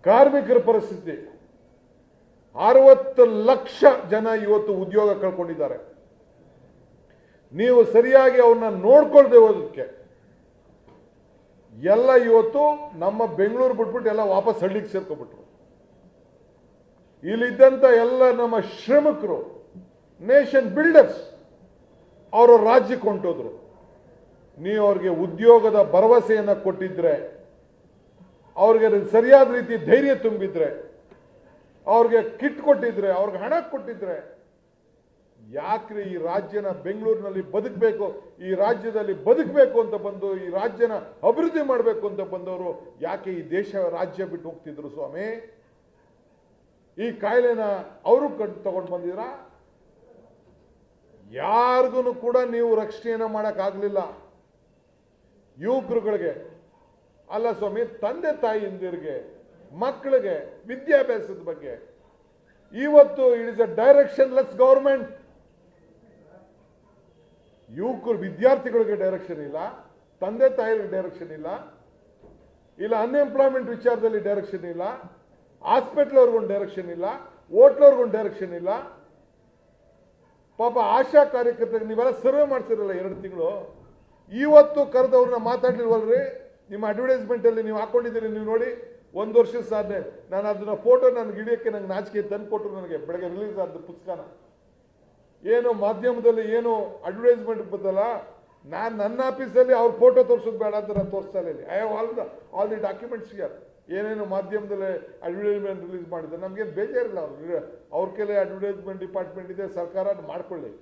ಕಾರ್ಮಿಕರ ಪರಿಸ್ಥಿತಿ 60 ಲಕ್ಷ ಜನ ಇವತ್ತು ಉದ್ಯೋಗ ಕಳ್ಕೊಂಡಿದ್ದಾರೆ. ನೀವು ಸರಿಯಾಗಿ ಅವನ್ನ ನೋಡ್ಕೊಳ್ದೆ ಹೋದಕ್ಕೆ ಎಲ್ಲ ಇವತ್ತು ನಮ್ಮ ಬೆಂಗಳೂರು ಬಿಟ್ಬಿಟ್ಟು ಎಲ್ಲ ವಾಪಸ್ ಹಳ್ಳಿಗೆ ಸೇರ್ಕೊಬಿಟ್ರು. ಇಲ್ಲಿದ್ದಂತ ಎಲ್ಲ ನಮ್ಮ ಶ್ರಮಿಕರು, ನೇಷನ್ ಬಿಲ್ಡರ್ಸ್, ಅವರು ರಾಜ್ಯಕ್ಕೆ ಹೊಂಟೋದ್ರು. ನೀವು ಅವ್ರಿಗೆ ಉದ್ಯೋಗದ ಭರವಸೆಯನ್ನ ಕೊಟ್ಟಿದ್ರೆ, ಅವ್ರಿಗೆ ಸರಿಯಾದ ರೀತಿ ಧೈರ್ಯ ತುಂಬಿದ್ರೆ, ಅವ್ರಿಗೆ ಕಿಟ್ ಕೊಟ್ಟಿದ್ರೆ, ಅವ್ರಿಗೆ ಹಣ ಕೊಟ್ಟಿದ್ರೆ, ಯಾಕ್ರಿ ಈ ರಾಜ್ಯನ ಬೆಂಗಳೂರಿನಲ್ಲಿ ಬದುಕಬೇಕು, ಈ ರಾಜ್ಯದಲ್ಲಿ ಬದುಕಬೇಕು ಅಂತ ಬಂದು ಈ ರಾಜ್ಯನ ಅಭಿವೃದ್ಧಿ ಮಾಡಬೇಕು ಅಂತ ಬಂದವರು ಯಾಕೆ ಈ ದೇಶ ರಾಜ್ಯ ಬಿಟ್ಟು ಹೋಗ್ತಿದ್ರು ಸ್ವಾಮಿ? ಈ ಕಾಯಿಲೆನ ಅವರು ತಗೊಂಡು ಬಂದಿದ್ರ? ಯಾರಿಗೂ ಕೂಡ ನೀವು ರಕ್ಷಣೆಯನ್ನ ಮಾಡಕ್ಕಾಗ್ಲಿಲ್ಲ. ಯುವಕರುಗಳಿಗೆ ಅಲ್ಲ ಸ್ವಾಮಿ, ತಂದೆ ತಾಯಿಯಂದಿರಿಗೆ, ಮಕ್ಕಳಿಗೆ ವಿದ್ಯಾಭ್ಯಾಸದ ಬಗ್ಗೆ ಇವತ್ತು ಇಟ್ ಇಸ್ ಅ ಡೈರೆಕ್ಷನ್ಲೆಸ್ ಗವರ್ಮೆಂಟ್. ಯುವಕರು ವಿದ್ಯಾರ್ಥಿಗಳಿಗೆ ಡೈರೆಕ್ಷನ್ ಇಲ್ಲ, ತಂದೆ ತಾಯಿಗಳಿಗೆ ಡೈರೆಕ್ಷನ್ ಇಲ್ಲ, ಅನ್ಎಂಪ್ಲಾಯ್ಮೆಂಟ್ ವಿಚಾರದಲ್ಲಿ ಡೈರೆಕ್ಷನ್ ಇಲ್ಲ, ಹಾಸ್ಪಿಟಲ್ ಅವ್ರಿಗೊಂದು ಡೈರೆಕ್ಷನ್ ಇಲ್ಲ, ಹೋಟ್ಲವ್ರಿಗೊಂದು ಡೈರೆಕ್ಷನ್ ಇಲ್ಲ. ಪಾಪ ಆಶಾ ಕಾರ್ಯಕರ್ತರಿಗೆ ನೀವೆಲ್ಲ ಸರ್ವೆ ಮಾಡ್ತಿರಲ್ಲ 2 ತಿಂಗಳು, ಇವತ್ತು ಕರೆದವ್ರನ್ನ ಮಾತಾಡ್ಲಿಲ್ವಲ್ರಿ? ನಿಮ್ಮ ಅಡ್ವರ್ಟೈಸ್ಮೆಂಟ್ ಅಲ್ಲಿ ನೀವು ಹಾಕೊಂಡಿದ್ದೀರಿ, ನೀವು ನೋಡಿ 1 ವರ್ಷದ ಸಾಧನೆ. ನಾನು ಅದನ್ನ ಫೋಟೋ ನನಗೆ ಹಿಡಿಯೋಕ್ಕೆ ನಂಗೆ ನಾಚಿಕೆ ತಂದು ಕೊಟ್ಟರು ನನಗೆ ಬೆಳಗ್ಗೆ ರಿಲೀಸ್ ಆದ ಪುಸ್ತಕನ. ಏನು ಮಾಧ್ಯಮದಲ್ಲಿ ಏನು ಅಡ್ವರ್ಟೈಸ್ಮೆಂಟ್ ಬರ್ತಲ್ಲ, ನಾನು ನನ್ನ ಆಫೀಸಲ್ಲಿ ಅವ್ರ ಫೋಟೋ ತೋರಿಸೋದು ಬೇಡ ಅಂತ ನಾನು ತೋರಿಸ್ತಾ ಇಲ್ಲ. I have all the documents here. ಏನೇನು ಮಾಧ್ಯಮದಲ್ಲಿ ಅಡ್ವರ್ಟೈಸ್ಮೆಂಟ್ ರಿಲೀಸ್ ಮಾಡಿದ್ದಾರೆ ನಮಗೇನು ಬೇಜಾರಿಲ್ಲ. ಅವ್ರ ಕೆಲ ಅಡ್ವರ್ಟೈಸ್ಮೆಂಟ್ ಡಿಪಾರ್ಟ್ಮೆಂಟ್ ಇದೆ, ಸರ್ಕಾರ ಮಾಡ್ಕೊಳ್ಳಿ.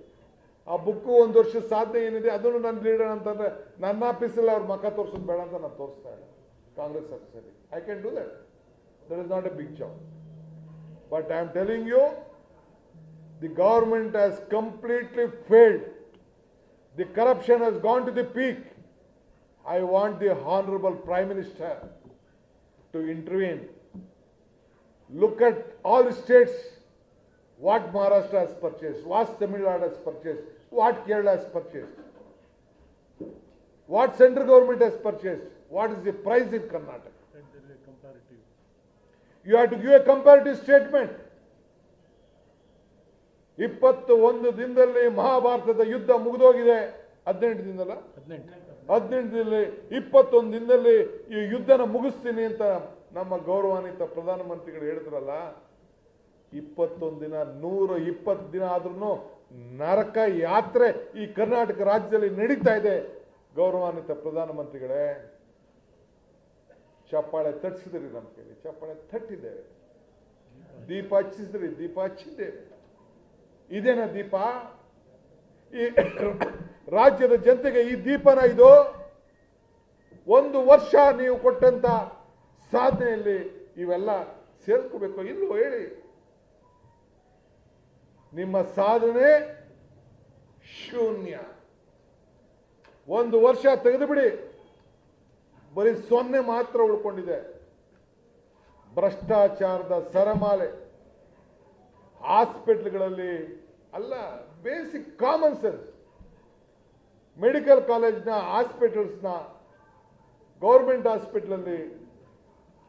ಆ ಬುಕ್ಕು 1 ವರ್ಷದ ಸಾಧನೆ ಏನಿದೆ ಅದನ್ನು ನಾನು ಲೀಡರ್ ಅಂತಂದ್ರೆ ನನ್ನ ಆಫೀಸಲ್ಲಿ ಅವ್ರ ಮಕ್ಕ ತೋರಿಸೋದು ಬೇಡ ಅಂತ ನಾನು ತೋರಿಸ್ತಾ ಇಲ್ಲ. ಕಾಂಗ್ರೆಸ್ ಆಫೀಸಲ್ಲಿ I can do that. That is not a big job. But I am telling you, the government has completely failed. The corruption has gone to the peak. I want the Honorable Prime Minister to intervene look at all states, what Maharashtra has purchased, what Tamil Nadu has purchased, what Kerala has purchased, what central government has purchased, what is the price in Karnataka. You have to give a comparative statement. 21 ದಿನದಲ್ಲಿ ಮಹಾಭಾರತದ ಯುದ್ಧ ಮುಗಿದೋಗಿದೆ. 18 ದಿನದಲ್ಲ, 18 ದಿನದಲ್ಲಿ 21 ದಿನದಲ್ಲಿ ಈ ಯುದ್ಧನ ಮುಗಿಸ್ತೀನಿ ಅಂತ ನಮ್ಮ ಗೌರವಾನ್ವಿತ ಪ್ರಧಾನಮಂತ್ರಿಗಳು ಹೇಳಿದ್ರಲ್ಲ. 21 ದಿನ 120 ದಿನ ಆದ್ರೂ ನರಕ ಯಾತ್ರೆ ಈ ಕರ್ನಾಟಕ ರಾಜ್ಯದಲ್ಲಿ ನಡೀತಾ ಇದೆ. ಗೌರವಾನ್ವಿತ ಪ್ರಧಾನಮಂತ್ರಿಗಳೇ, ಚಪ್ಪಾಳೆ ತಟ್ಟಿಸಿದ್ರಿ, ನಮ್ಮ ಕೈಲಿ ಚಪ್ಪಾಳೆ ತಟ್ಟಿದ್ದೇವೆ, ದೀಪ ಹಚ್ಚಿಸಿದ್ರಿ, ದೀಪ ಹಚ್ಚಿದ್ದೇವೆ. ಇದೇನಾ ದೀಪ? ಈ ರಾಜ್ಯದ ಜನತೆಗೆ ಈ ದೀಪನ ಇದು? ಒಂದು ವರ್ಷ ನೀವು ಕೊಟ್ಟಂತ ಸಾಧನೆಯಲ್ಲಿ ಇವೆಲ್ಲ ಸೇರ್ಕೋಬೇಕು ಇಲ್ಲೋ ಹೇಳಿ. ನಿಮ್ಮ ಸಾಧನೆ ಶೂನ್ಯ. ಒಂದು ವರ್ಷ ತೆಗೆದುಬಿಡಿ, ಬರೀ 0 ಮಾತ್ರ ಉಳ್ಕೊಂಡಿದೆ. ಭ್ರಷ್ಟಾಚಾರದ ಸರಮಾಲೆ. ಹಾಸ್ಪಿಟಲ್ಗಳಲ್ಲಿ ಅಲ್ಲ, ಬೇಸಿಕ್ ಕಾಮನ್ ಸೆನ್ಸ್. ಮೆಡಿಕಲ್ ಕಾಲೇಜ್ನ ಹಾಸ್ಪಿಟಲ್ಸ್ನ ಗೌರ್ಮೆಂಟ್ ಹಾಸ್ಪಿಟಲಲ್ಲಿ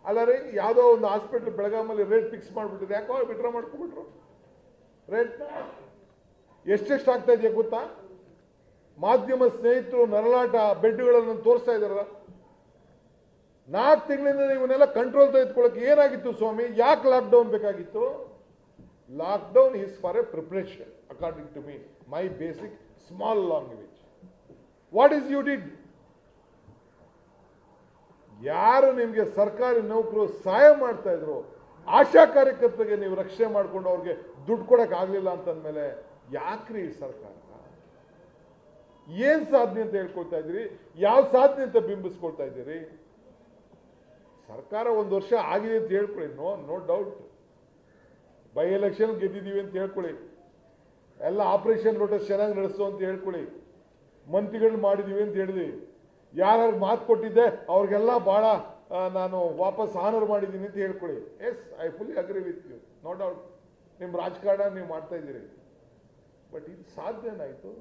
ಅಲ್ಲ ರೀ, ಯಾವುದೋ ಒಂದು ಹಾಸ್ಪಿಟಲ್ ಬೆಳಗಾಮಲ್ಲಿ ರೇಟ್ ಫಿಕ್ಸ್ ಮಾಡಿಬಿಟ್ಟಿದೆ. ಯಾಕೋ ವಿಡ್ರಾ ಮಾಡ್ಕೊಬಿಟ್ರು ರೇಟ್ನ. ಎಷ್ಟೆಷ್ಟು ಆಗ್ತಾ ಇದೆಯಾ ಗೊತ್ತಾ? ಮಾಧ್ಯಮ ಸ್ನೇಹಿತರು ನರಳಾಟ ಬೆಡ್ಗಳನ್ನು ತೋರಿಸ್ತಾ ಇದಾರಲ್ಲ. 4 ತಿಂಗಳಿಂದ ಇವನ್ನೆಲ್ಲ ಕಂಟ್ರೋಲ್ ತೆಗೆದುಕೊಳ್ಳಕ್ಕೆ ಏನಾಗಿತ್ತು ಸ್ವಾಮಿ? ಯಾಕೆ ಲಾಕ್ಡೌನ್ ಬೇಕಾಗಿತ್ತು? Lockdown is for a preparation according to me, my basic small language. What is you did? ಯಾರು ನಿಮಗೆ ಸರ್ಕಾರಿ ನೌಕರು ಸಹಾಯ ಮಾಡ್ತಾ ಇದ್ರು, ಆಶಾ ಕಾರ್ಯಕರ್ತರಿಗೆ ನೀವು ರಕ್ಷಣೆ ಮಾಡ್ಕೊಂಡು ಅವ್ರಿಗೆ ದುಡ್ಡು ಕೊಡಕ್ ಆಗ್ಲಿಲ್ಲ ಅಂತಂದ್ಮೇಲೆ ಯಾಕ್ರಿ ಸರ್ಕಾರ? ಏನ್ ಸಾಧನೆ ಅಂತ ಹೇಳ್ಕೊಳ್ತಾ ಇದ್ದೀರಿ? ಯಾವ ಸಾಧನೆ ಅಂತ ಬಿಂಬಿಸ್ಕೊಳ್ತಾ ಇದ್ದೀರಿ? ಸರ್ಕಾರ 1 ವರ್ಷ ಆಗಿದೆ ಅಂತ ಹೇಳ್ಕೊಳ್ಳಿ, ನೋ ಡೌಟ್. ಬೈ ಎಲೆಕ್ಷನ್ ಗೆದ್ದಿದ್ದೀವಿ ಅಂತ ಹೇಳ್ಕೊಳ್ಳಿ, ಎಲ್ಲ ಆಪರೇಷನ್ ಲೋಟಸ್ ಚೆನ್ನಾಗಿ ನಡೆಸೋ ಅಂತ ಹೇಳ್ಕೊಳ್ಳಿ, ಮಂತ್ರಿಗಳು ಮಾಡಿದೀವಿ ಅಂತ ಹೇಳಿದ್ವಿ, ಯಾರು ಮಾತು ಕೊಟ್ಟಿದ್ದೆ ಅವ್ರಿಗೆಲ್ಲ ಬಹಳ ನಾನು ವಾಪಸ್ ಆನರ್ ಮಾಡಿದ್ದೀನಿ ಅಂತ ಹೇಳ್ಕೊಳ್ಳಿ. Yes, I fully agree with you, no doubt. ನಿಮ್ಮ ರಾಜಕಾರಣ ನೀವು ಮಾಡ್ತಾ ಇದ್ದೀರಿ. ಬಟ್ ಇದು ಸಾಧ್ಯನಾಯಿತು?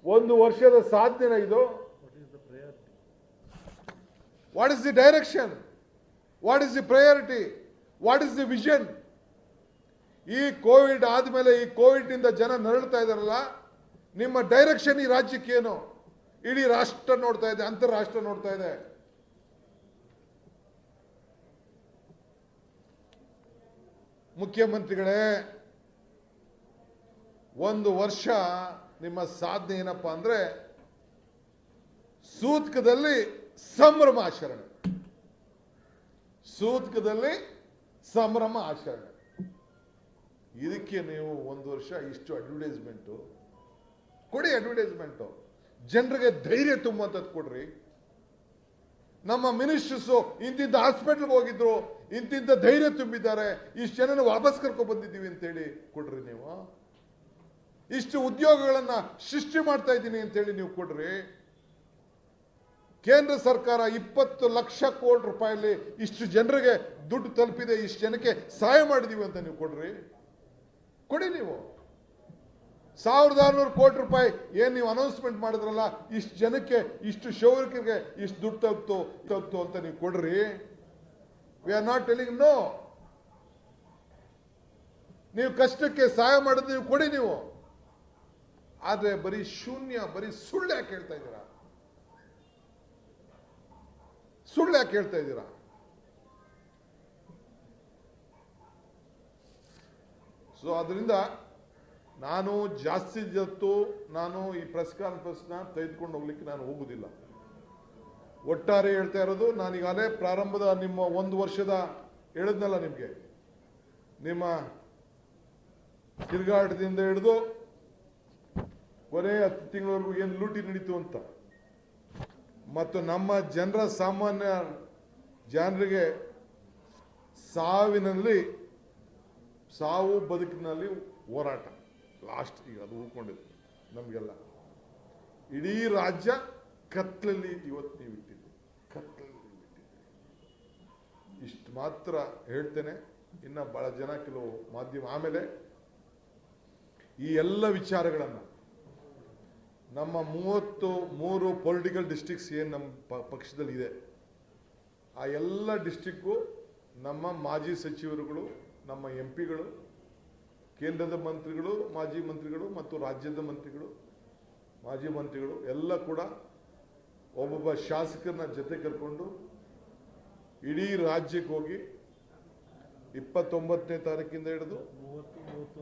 1 ವರ್ಷದ ಸಾಧನೆ ಇದು? What is the direction? What is the priority? What is the vision? ಈ ಕೋವಿಡ್ ಆದ್ಮೇಲೆ, ಈ ಕೋವಿಡ್ ನಿಂದ ಜನ ನರಳ್ತಾ ಇದಾರಲ್ಲ, ನಿಮ್ಮ ಡೈರೆಕ್ಷನ್ ಈ ರಾಜ್ಯಕ್ಕೆ ಏನು? ಇಡೀ ರಾಷ್ಟ್ರ ನೋಡ್ತಾ ಇದೆ, ಅಂತಾರಾಷ್ಟ್ರ ನೋಡ್ತಾ ಇದೆ. ಮುಖ್ಯಮಂತ್ರಿಗಳೇ, 1 ವರ್ಷ ನಿಮ್ಮ ಸಾಧನೆ ಏನಪ್ಪಾ ಅಂದ್ರೆ ಸೂತಕದಲ್ಲಿ ಸಂಭ್ರಮ ಆಚರಣೆ. ಸೂತಕದಲ್ಲಿ ಸಂಭ್ರಮ ಆಚರಣೆ. ಇದಕ್ಕೆ ನೀವು 1 ವರ್ಷ ಇಷ್ಟು ಅಡ್ವರ್ಟೈಸ್ಮೆಂಟು ಕೊಡಿ. ಅಡ್ವರ್ಟೈಸ್ಮೆಂಟು ಜನರಿಗೆ ಧೈರ್ಯ ತುಂಬುವಂಥದ್ದು ಕೊಡ್ರಿ. ನಮ್ಮ ಮಿನಿಸ್ಟರ್ಸು ಇಂತಿಂತ ಹಾಸ್ಪಿಟಲ್ಗೆ ಹೋಗಿದ್ರು, ಇಂತಿಂತ ಧೈರ್ಯ ತುಂಬಿದ್ದಾರೆ, ಇಷ್ಟು ಜನನ ವಾಪಸ್ ಕರ್ಕೊಂಡು ಬಂದಿದ್ದೀವಿ ಅಂತೇಳಿ ಕೊಡ್ರಿ. ನೀವು ಇಷ್ಟು ಉದ್ಯೋಗಗಳನ್ನ ಸೃಷ್ಟಿ ಮಾಡ್ತಾ ಇದ್ದೀನಿ ಅಂತೇಳಿ ನೀವು ಕೊಡ್ರಿ. ಕೇಂದ್ರ ಸರ್ಕಾರ 20 ಲಕ್ಷ ಕೋಟಿ ರೂಪಾಯಲ್ಲಿ ಇಷ್ಟು ಜನರಿಗೆ ದುಡ್ಡು ತಲುಪಿದೆ, ಇಷ್ಟು ಜನಕ್ಕೆ ಸಹಾಯ ಮಾಡಿದೀವಿ ಅಂತ ನೀವು ಕೊಡ್ರಿ. ಕೊಡಿ. ನೀವು 1600 ಕೋಟಿ ರೂಪಾಯಿ ಏನ್ ನೀವು ಅನೌನ್ಸ್ಮೆಂಟ್ ಮಾಡಿದ್ರಲ್ಲ, ಇಷ್ಟು ಜನಕ್ಕೆ, ಇಷ್ಟು ಶೌರ್ಯರಿಗೆ ಇಷ್ಟು ದುಡ್ಡು ತಲುಪ್ತು ಅಂತ ನೀವು ಕೊಡ್ರಿ. We are not telling no. ನೀವು ಕಷ್ಟಕ್ಕೆ ಸಹಾಯ ಮಾಡೋದು ನೀವು ಕೊಡಿ. ನೀವು ಆದ್ರೆ ಬರೀ ಶೂನ್ಯ, ಬರೀ ಸುಳ್ಳು ಯಾಕೆ ಹೇಳ್ತಾ ಇದ್ದೀರಾ? ಸುಳ್ಳು ಯಾಕೆ ಹೇಳ್ತಾ ಇದ್ದೀರಾ? ಸೊ ಅದರಿಂದ ನಾನು ಜಾಸ್ತಿ ಹೊತ್ತು ನಾನು ಈ ಪ್ರೆಸ್ ಕಾನ್ಫರೆನ್ಸ್ನ ತೆಗೆದುಕೊಂಡು ಹೋಗ್ಲಿಕ್ಕೆ ನಾನು ಹೋಗುದಿಲ್ಲ. ಒಟ್ಟಾರೆ ಹೇಳ್ತಾ ಇರೋದು, ನಾನೀಗಾಗಲೇ ಪ್ರಾರಂಭದ ನಿಮ್ಮ 1 ವರ್ಷದ ಹೇಳಿದ್ನಲ್ಲ ನಿಮಗೆ, ನಿಮ್ಮ ತಿರುಗಾಟದಿಂದ ಹಿಡಿದು ಕೊನೆ 10 ತಿಂಗಳವರೆಗೂ ಏನು ಲೂಟಿ ನಡೀತು ಅಂತ, ಮತ್ತು ನಮ್ಮ ಜನರ ಸಾಮಾನ್ಯ ಜನರಿಗೆ ಸಾವು ಬದುಕಿನಲ್ಲಿ ಹೋರಾಟ ಲಾಸ್ಟ್. ಈಗ ಅದು ಉಳ್ಕೊಂಡಿದೆ ನಮಗೆಲ್ಲ. ಇಡೀ ರಾಜ್ಯ ಕತ್ಲಲ್ಲಿ ಇವತ್ತು ನೀವು ಇಟ್ಟಿದ್ದೀರಿ, ಕತ್ಲಲ್ಲಿ ಇಟ್ಟಿದ್ದೀರಿ. ಇಷ್ಟು ಮಾತ್ರ ಹೇಳ್ತೇನೆ. ಇನ್ನು ಭಾಳ ಜನ ಕೆಲವು ಮಾಧ್ಯಮ ಆಮೇಲೆ ಈ ಎಲ್ಲ ವಿಚಾರಗಳನ್ನು ನಮ್ಮ 33 ಪೊಲಿಟಿಕಲ್ ಡಿಸ್ಟ್ರಿಕ್ಟ್ಸ್ ಏನು ನಮ್ಮ ಪಕ್ಷದಲ್ಲಿ ಇದೆ ಆ ಎಲ್ಲ ಡಿಸ್ಟ್ರಿಕ್ಕು ನಮ್ಮ ಮಾಜಿ ಸಚಿವರುಗಳು, ನಮ್ಮ MP ಗಳು, ಕೇಂದ್ರದ ಮಂತ್ರಿಗಳು, ಮಾಜಿ ಮಂತ್ರಿಗಳು ಮತ್ತು ರಾಜ್ಯದ ಮಂತ್ರಿಗಳು, ಮಾಜಿ ಮಂತ್ರಿಗಳು ಎಲ್ಲ ಕೂಡ ಒಬ್ಬೊಬ್ಬ ಶಾಸಕರನ್ನ ಜೊತೆ ಕರ್ಕೊಂಡು ಇಡೀ ರಾಜ್ಯಕ್ಕೆ ಹೋಗಿ 29ನೇ ತಾರೀಕಿಂದ ಹಿಡಿದು 30,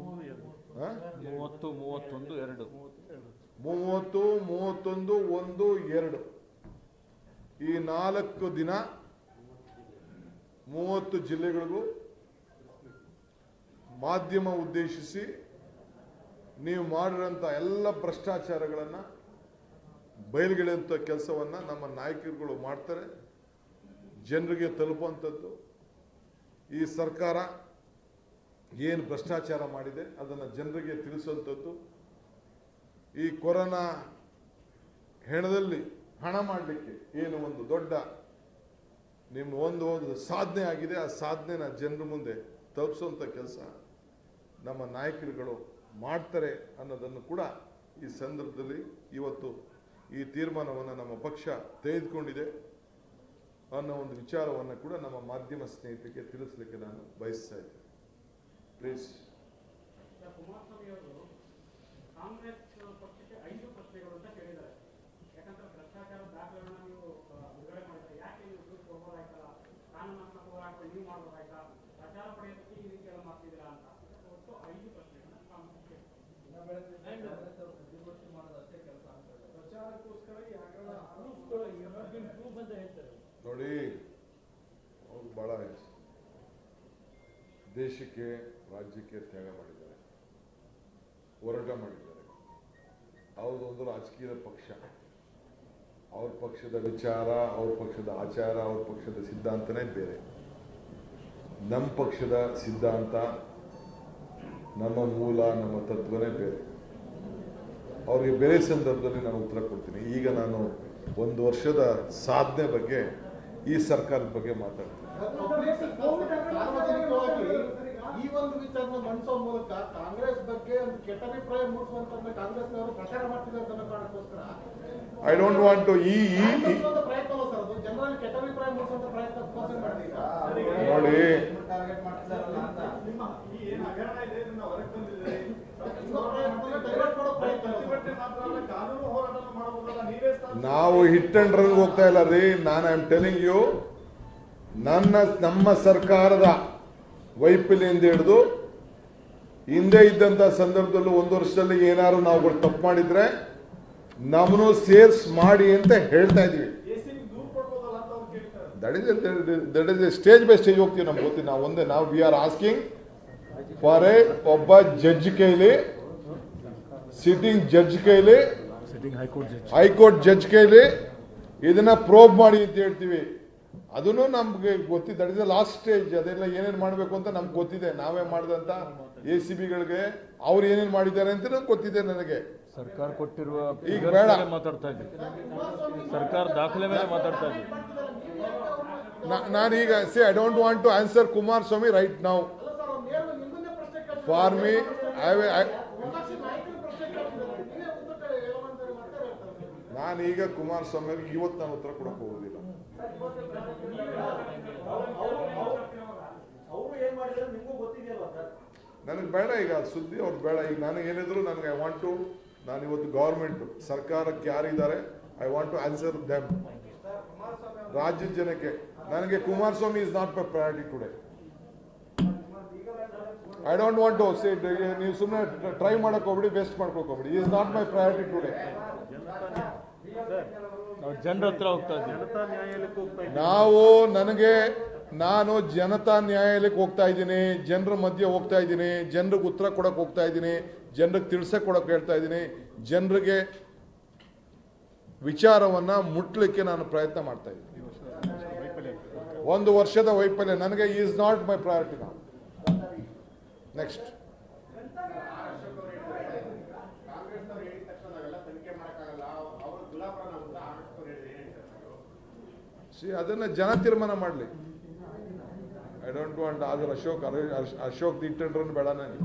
31, 1, 2 ಈ 4 ದಿನ 30 ಜಿಲ್ಲೆಗಳಿಗೂ ಮಾಧ್ಯಮ ಉದ್ದೇಶಿಸಿ ನೀವು ಮಾಡಿರೋಂಥ ಎಲ್ಲ ಭ್ರಷ್ಟಾಚಾರಗಳನ್ನು ಬಯಲುಗೆಳೆಯುವಂಥ ಕೆಲಸವನ್ನು ನಮ್ಮ ನಾಯಕರುಗಳು ಮಾಡ್ತಾರೆ. ಜನರಿಗೆ ತಲುಪುವಂಥದ್ದು, ಈ ಸರ್ಕಾರ ಏನು ಭ್ರಷ್ಟಾಚಾರ ಮಾಡಿದೆ ಅದನ್ನು ಜನರಿಗೆ ತಿಳಿಸುವಂಥದ್ದು, ಈ ಕೊರೋನಾ ಹೆಣದಲ್ಲಿ ಹಣ ಮಾಡಲಿಕ್ಕೆ ಏನು ಒಂದು ದೊಡ್ಡ ನಿಮ್ಮ ಒಂದು ಸಾಧನೆ ಆಗಿದೆ, ಆ ಸಾಧನೆನ ಜನರ ಮುಂದೆ ತಲುಪಿಸುವಂಥ ಕೆಲಸ ನಮ್ಮ ನಾಯಕರುಗಳು ಮಾಡ್ತಾರೆ ಅನ್ನೋದನ್ನು ಕೂಡ ಈ ಸಂದರ್ಭದಲ್ಲಿ ಇವತ್ತು ಈ ತೀರ್ಮಾನವನ್ನು ನಮ್ಮ ಪಕ್ಷ ತೆಗೆದುಕೊಂಡಿದೆ ಅನ್ನೋ ಒಂದು ವಿಚಾರವನ್ನು ಕೂಡ ನಮ್ಮ ಮಾಧ್ಯಮ ಸ್ನೇಹಿತರಿಗೆ ತಿಳಿಸಲಿಕ್ಕೆ ನಾನು ಬಯಸ್ತಾ ಇದ್ದೇನೆ. ಪ್ಲೀಸ್. ಕುಮಾರಸ್ವಾಮಿ ಅವರು ಕಾಂಗ್ರೆಸ್ ಪಕ್ಷಕ್ಕೆ 5 ಪ್ರಶ್ನೆಗಳು ಅಂತ ಕೇಳಿದ್ದಾರೆ. ಯಾಕಂದ್ರೆ ಭ್ರಷ್ಟಾಚಾರ ದಾಖಲೆಗಳನ್ನ ನೀವು ಬಿಡುಗಡೆ ಮಾಡಿದ್ರೆ ಯಾಕೆ ನೀವು ದೂರು ಕೊಡ್ಬೋದಾಯ್ತಲ್ಲ, ಕಾನೂನಾತ್ಮಕ ಹೋರಾಟ ನೀವು ಮಾಡ್ಬೋದಾಯ್ತಾ, ಪ್ರಚಾರ ಪಡೆಯೋದಕ್ಕೆ ಈ ರೀತಿ ಎಲ್ಲ ಮಾಡ್ತಿದ್ದೀರಾ ಅಂತ ಒಟ್ಟು 5 ಪ್ರಶ್ನೆಗಳನ್ನ ಕಾಂಗ್ರೆಸ್ಗೆ ಪ್ರಚಾರಕ್ಕೋಸ್ಕರ ಈ ಹಗರಣ ಪ್ರೂಫ್ ಅಂತ ಹೇಳ್ತಾರೆ. ನೋಡಿ, ಅವರು ಬಹಳ ದೇಶಕ್ಕೆ ರಾಜ್ಯಕ್ಕೆ ತ್ಯಾಗ ಮಾಡಿದ್ದಾರೆ, ಹೋರಾಟ ಮಾಡಿದ್ದಾರೆ. ಅವ್ರದ್ದೊಂದು ರಾಜಕೀಯ ಪಕ್ಷ, ಅವ್ರ ಪಕ್ಷದ ವಿಚಾರ, ಅವ್ರ ಪಕ್ಷದ ಆಚಾರ, ಅವ್ರ ಪಕ್ಷದ ಸಿದ್ಧಾಂತನೇ ಬೇರೆ. ನಮ್ಮ ಪಕ್ಷದ ಸಿದ್ಧಾಂತ, ನಮ್ಮ ಮೂಲ, ನಮ್ಮ ತತ್ವನೇ ಬೇರೆ. ಅವ್ರಿಗೆ ಬೇರೆ ಸಂದರ್ಭದಲ್ಲಿ ನಾನು ಉತ್ತರ ಕೊಡ್ತೀನಿ. ಈಗ ನಾನು 1 ವರ್ಷದ ಸಾಧನೆ ಬಗ್ಗೆ, ಈ ಸರ್ಕಾರದ ಬಗ್ಗೆ ಮಾತಾಡ್ತೀನಿ. ಸಾರ್ವಜನಿಕವಾಗಿ ಈ ಒಂದು ವಿಚಾರನ ಮಂಡಿಸೋ ಮೂಲಕ ಕಾಂಗ್ರೆಸ್ ಬಗ್ಗೆ ಒಂದು ಕೆಟ್ಟ ಅಭಿಪ್ರಾಯ ಮೂಡಿಸುವಂತ ಕಾಂಗ್ರೆಸ್ನವರು ಪ್ರಚಾರ ಮಾಡ್ತಿದ್ದಾರೆ ಅನ್ನೋ ಕಾರಣಕ್ಕೋಸ್ಕರ ಐ ಡೋಂಟ್ ವಾಂಟ್ ಟು ಪ್ರಯತ್ನ ಸರ್, ಅದು ಜನರಲ್ಲಿ ಕೆಟ್ಟ ಅಭಿಪ್ರಾಯ ಮೂಡಿಸುವಂತ ಪ್ರಯತ್ನ ಮಾಡ್ತೀರಾ? ನೋಡಿ, ನಾವು ಹಿಟ್ ಅಂಡ್ ರನ್ ಹೋಗ್ತಾ ಇಲ್ಲ ರೀ. ನಾನು ಐ ಆಮ್ ಟೆಲಿಂಗ್ ಯು, ನಮ್ಮ ಸರ್ಕಾರದ ವೈಫಲ್ಯದಿಂದ ಹಿಡಿದು ಹಿಂದೆ ಇದ್ದಂತ ಸಂದರ್ಭದಲ್ಲೂ 1 ವರ್ಷದಲ್ಲಿ ಏನಾದ್ರು ನಾವು ತಪ್ಪು ಮಾಡಿದ್ರೆ ನಮ್ಮನ್ನು ಸೇರ್ಸ್ ಮಾಡಿ ಅಂತ ಹೇಳ್ತಾ ಇದೀವಿ. That is stage by stage ಹೋಗ್ತೀವಿ. ನಮ್ಗೆ ಗೊತ್ತಿಲ್ಲ. ನಾವು ವಿ ಆರ್ ಆಸ್ಕಿಂಗ್ ಫಾರ್ ಒಬ್ಬ ಜಡ್ಜ್ ಕೈಲಿ, ಸಿಟ್ಟಿಂಗ್ ಜಡ್ಜ್ ಕೈಲಿ, ಹೈಕೋರ್ಟ್ ಜಡ್ಜ್ ಕೈಲಿ ಇದನ್ನ ಪ್ರೋಬ್ ಮಾಡಿ ಅಂತ ಹೇಳ್ತೀವಿ. ಅದನ್ನು ನಮ್ಗೆ ಗೊತ್ತಿದೆ. That is the last stage. ಅದೆಲ್ಲ ಏನೇನು ಮಾಡಬೇಕು ಅಂತ ನಮ್ಗೆ ಗೊತ್ತಿದೆ. ನಾವೇ ಮಾಡಿದಂತ ACBಗಳಿಗೆ ಅವ್ರು ಏನೇನು ಮಾಡಿದ್ದಾರೆ ಅಂತ ಗೊತ್ತಿದೆ ನನಗೆ. ಸರ್ಕಾರ ಕೊಟ್ಟಿರುವ ಈಗ ಬೇಡ ಮಾತಾಡ್ತಾ ಇದ್ದೀವಿ, ಸರ್ಕಾರ ದಾಖಲೆ ಮೇಲೆ ಮಾತಾಡ್ತಾ ಇದ್ದೀವಿ. ನಾನೀಗ I don't want to answer Kumaraswamy right now. For me ನಾನೀಗ ಕುಮಾರಸ್ವಾಮಿ ಅವರಿಗೆ ಇವತ್ತು ನಾನು ಉತ್ತರ ಕೊಡಕ್ಕೆ ಹೋಗೋದಿಲ್ಲ. ನನಗೆ ಬೇಡ ಈಗ ಸುದ್ದಿ, ಅವ್ರು ಬೇಡ. ಈಗ ನನಗೆ ಏನಿದ್ರು ನನಗೆ ಐ ವಾಂಟ್ ಟು, ನಾನು ಇವತ್ತು ಗವರ್ಮೆಂಟ್ ಸರ್ಕಾರಕ್ಕೆ ಯಾರಿದ್ದಾರೆ I want to answer them. ರಾಜ್ಯದ ಜನಕ್ಕೆ ನನಗೆ Kumaraswamy is not my priority today. I don't want to say, ನೀವು ಸುಮ್ಮನೆ ಟ್ರೈ ಮಾಡಕ್ ಹೋಗ್ಬಿಡಿ, ವೇಸ್ಟ್ ಮಾಡ್ಕೊಕ್ ಹೋಗ್ಬಿಡಿ. Is not my priority today. ಜನರ ಹತ್ರ ಹೋಗ್ತಾ ಇದ್ದೀವಿ. ನಾನು ಜನತಾ ನ್ಯಾಯಾಲಯಕ್ಕೆ ಹೋಗ್ತಾ ಇದ್ದೀನಿ, ಜನರ ಮಧ್ಯೆ ಹೋಗ್ತಾ ಇದ್ದೀನಿ, ಜನರಿಗೆ ಉತ್ತರ ಕೊಡಕ್ಕೆ ಹೋಗ್ತಾ ಇದ್ದೀನಿ, ಜನರಿಗೆ ತಿಳ್ಸಕ್ಕೆ ಕೊಡಕ್ಕೆ ಹೇಳ್ತಾ ಇದ್ದೀನಿ, ಜನರಿಗೆ ವಿಚಾರವನ್ನ ಮುಟ್ಲಿಕ್ಕೆ ನಾನು ಪ್ರಯತ್ನ ಮಾಡ್ತಾ ಇದ್ದೀನಿ. 1 ವರ್ಷದ ವೈಫಲ್ಯ ನನಗೆ ಈಸ್ ನಾಟ್ ಮೈ ಪ್ರಯಾರಿಟಿ ನಾವು. ನೆಕ್ಸ್ಟ್. ಅದನ್ನ ಜನ ತೀರ್ಮಾನ ಮಾಡಲಿ. ಐ ಡೋಂಟ್ ವಾಂಟ್ ಆದ್ರೆ ಅಶೋಕ್ ದಿಟ್ಟಂಡ್ರನ್ನು ಬೇಡ ನನಗೆ.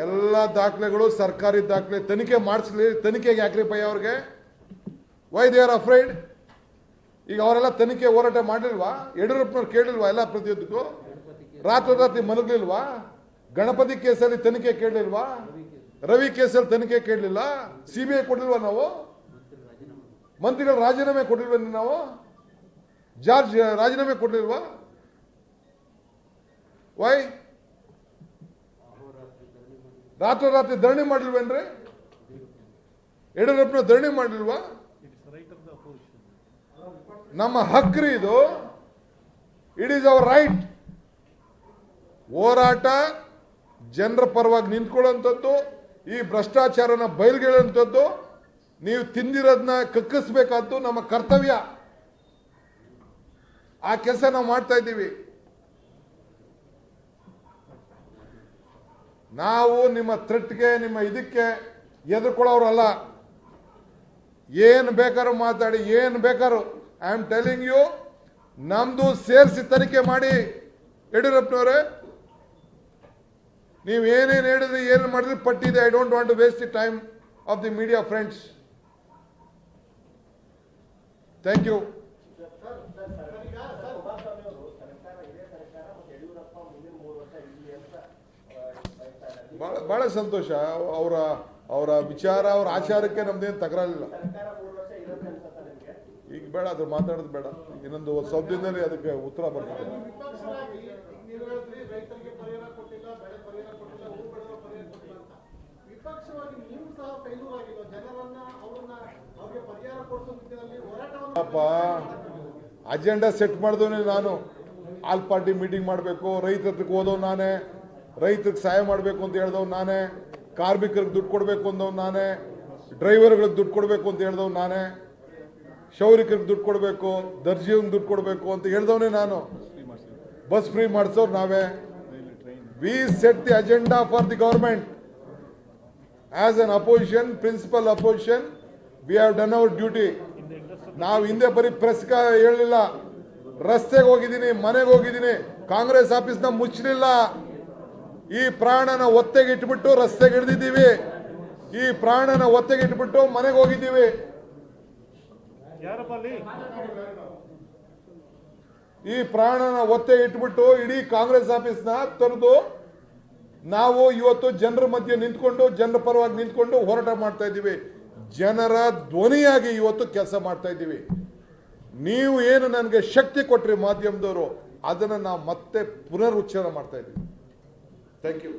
ಎಲ್ಲ ದಾಖಲೆಗಳು ಸರ್ಕಾರಿ ದಾಖಲೆ ತನಿಖೆ ಮಾಡಿಸ್ಲಿ. ತನಿಖೆಗೆ ಯಾಕ್ರಿ ಪೈ ಅವ್ರಿಗೆ? Why they are afraid? ಈಗ ಅವರೆಲ್ಲ ತನಿಖೆ ಹೋರಾಟ ಮಾಡಲಿಲ್ವಾ? ಯಡಿಯೂರಪ್ಪನವ್ರು ಕೇಳಿಲ್ವಾ ಎಲ್ಲ ಪ್ರತಿಯೊಂದಕ್ಕೂ? ರಾತ್ರಿ ಮಲಗಲಿಲ್ವಾ? ಗಣಪತಿ ಕೇಸಲ್ಲಿ ತನಿಖೆ ಕೇಳಲಿಲ್ವಾ? ರವಿ ಕೇಸಲ್ಲಿ ತನಿಖೆ ಕೇಳಲಿಲ್ಲ? ಸಿಬಿಐ ಕೊಡಲಿಲ್ವಾ ನಾವು? ಮಂತ್ರಿಗಳು ರಾಜೀನಾಮೆ ಕೊಡಲಿಲ್ವ ನಾವು? ಜಾರ್ಜ್ ರಾಜೀನಾಮೆ ಕೊಡಲಿಲ್ವಾ? ವೈ? ರಾತ್ರಿ ಧರಣಿ ಮಾಡಲಿಲ್ವೇನ್ರಿ? ಯಡಿಯೂರಪ್ಪನ ಧರಣಿ ಮಾಡಲಿಲ್ವಾ? ನಮ್ಮ ಹಕ್ಕ್ರಿ ಇದು. It is our right. ಹೋರಾಟ, ಜನರ ಪರವಾಗಿ ನಿಂತ್ಕೊಳ್ಳುವಂಥದ್ದು, ಈ ಭ್ರಷ್ಟಾಚಾರನ ಬಯಲ್ಗೆಳುವಂಥದ್ದು, ನೀವು ತಿಂದಿರೋದನ್ನ ಕಕ್ಕಿಸ್ಬೇಕಾದ್ದು ನಮ್ಮ ಕರ್ತವ್ಯ. ಆ ಕೆಲಸ ನಾವು ಮಾಡ್ತಾ ಇದ್ದೀವಿ. ನಾವು ನಿಮ್ಮ ಥ್ರೆಟ್ಗೆ, ನಿಮ್ಮ ಇದಕ್ಕೆ ಎದುರ್ಕೊಳ್ಳೋರಲ್ಲ. ಏನು ಬೇಕಾದ್ರೂ ಮಾತಾಡಿ, ಏನು ಬೇಕಾದ್ರೂ. ಐ ಆಮ್ ಟೆಲಿಂಗ್ ಯು, ನಮ್ದು ಸೇರಿಸಿ ತನಿಖೆ ಮಾಡಿ ಯಡಿಯೂರಪ್ಪನವರೇ. ನೀವು ಏನೇನು ಹೇಳಿದ್ರಿ, ಏನು ಮಾಡಿದ್ರಿ ಪಟ್ಟಿದೆ. I don't want to waste the time of the media friends. Thank you. ಬಹಳ ಸಂತೋಷ. ಅವರ ವಿಚಾರ, ಅವರ ಆಚಾರಕ್ಕೆ ನಮ್ದೇನು ತಕರಾರಿಲ್ಲ. ಈಗ ಬೇಡ, ಅದು ಮಾತಾಡೋದು ಬೇಡ. ಇನ್ನೊಂದು ಸ್ವಲ್ಪ ದಿನದಲ್ಲಿ ಅದಕ್ಕೆ ಉತ್ತರ ಬರ್ತದೆ. ವಿಪಕ್ಷವಾಗಿ ನೀವು ಹೇಳಿದ್ರಿ ರೈತರಿಗೆ ಪರಿಹಾರ ಕೊಟ್ಟಿಲ್ಲ, ಬೆಳೆ ಪರಿಹಾರ ಕೊಟ್ಟಿಲ್ಲ, ಹೂ ಬೆಳೆದ ಪರಿಹಾರ ಕೊಟ್ಟಿಲ್ಲ ಅಂತ. ವಿಪಕ್ಷವಾಗಿ ನೀವು ಸಹ ಫೇಲ್ಯೂರ್ ಆಗಿಲ್ಲ. ಜನರನ್ನ ಅವ್ರಿಗೆ ಪರಿಹಾರ ಕೊಡಿಸೋ ನಿಟ್ಟಿನಲ್ಲಿ ಹೋರಾಟವನ್ನು ಅಜೆಂಡಾ ಸೆಟ್ ಮಾಡಿದವನೇ ನಾನು. ಆಲ್ ಪಾರ್ಟಿ ಮೀಟಿಂಗ್ ಮಾಡಬೇಕು, ರೈತರ ಹತ್ರಕ್ಕೆ ಹೋದವ್ ನಾನೇ, ರೈತರಿಗೆ ಸಹಾಯ ಮಾಡಬೇಕು ಅಂತ ಹೇಳ್ದವ್ ನಾನೇ, ಕಾರ್ಮಿಕರಿಗೆ ದುಡ್ಡು ಕೊಡಬೇಕು ಅಂದವ್ ನಾನೇ, ಡ್ರೈವರ್ಗಳಿಗೆ ದುಡ್ಡು ಕೊಡಬೇಕು ಅಂತ ಹೇಳ್ದವ್ ನಾನೇ, ಕ್ಷೌರಿಕರಿಗೆ ದುಡ್ಡು ಕೊಡಬೇಕು, ದರ್ಜಿಯವ್ರಿಗೆ ದುಡ್ಡು ಕೊಡಬೇಕು ಅಂತ ಹೇಳ್ದವನೇ ನಾನು. ಬಸ್ ಫ್ರೀ ಮಾಡಿಸೋರು ನಾವೇ. We set the agenda for the government. As an opposition, principal opposition, we have done our duty. ನಾವು ಹಿಂದೆ ಬರೀ ಪ್ರೆಸ್ ಹೇಳಲಿಲ್ಲ, ರಸ್ತೆಗೆ ಹೋಗಿದ್ದೀನಿ, ಮನೆಗೆ ಹೋಗಿದ್ದೀನಿ, ಕಾಂಗ್ರೆಸ್ ಆಫೀಸ್ನ ಮುಚ್ಚಲಿಲ್ಲ. ಈ ಪ್ರಾಣನ ಒತ್ತೆಗೆ ಇಟ್ಬಿಟ್ಟು ರಸ್ತೆಗೆ ಹಿಡಿದಿದ್ದೀವಿ. ಈ ಪ್ರಾಣನ ಒತ್ತೆಗೆ ಇಟ್ಬಿಟ್ಟು ಮನೆಗೆ ಹೋಗಿದ್ದೀವಿ. ಈ ಪ್ರಾಣನ ಒತ್ತೆ ಇಟ್ಬಿಟ್ಟು ಇಡೀ ಕಾಂಗ್ರೆಸ್ ಆಫೀಸ್ನ ತೆರೆದು ನಾವು ಇವತ್ತು ಜನರ ಮಧ್ಯೆ ನಿಂತ್ಕೊಂಡು, ಜನರ ಪರವಾಗಿ ನಿಂತ್ಕೊಂಡು ಹೋರಾಟ ಮಾಡ್ತಾ ಇದ್ದೀವಿ. ಜನರ ಧ್ವನಿಯಾಗಿ ಇವತ್ತು ಕೆಲಸ ಮಾಡ್ತಾ ಇದ್ದೀವಿ. ನೀವು ಏನು ನನಗೆ ಶಕ್ತಿ ಕೊಟ್ರಿ ಮಾಧ್ಯಮದವರು, ಅದನ್ನು ನಾವು ಮತ್ತೆ ಪುನರುಚ್ಚಾರ ಮಾಡ್ತಾ ಇದ್ದೀವಿ. Thank you.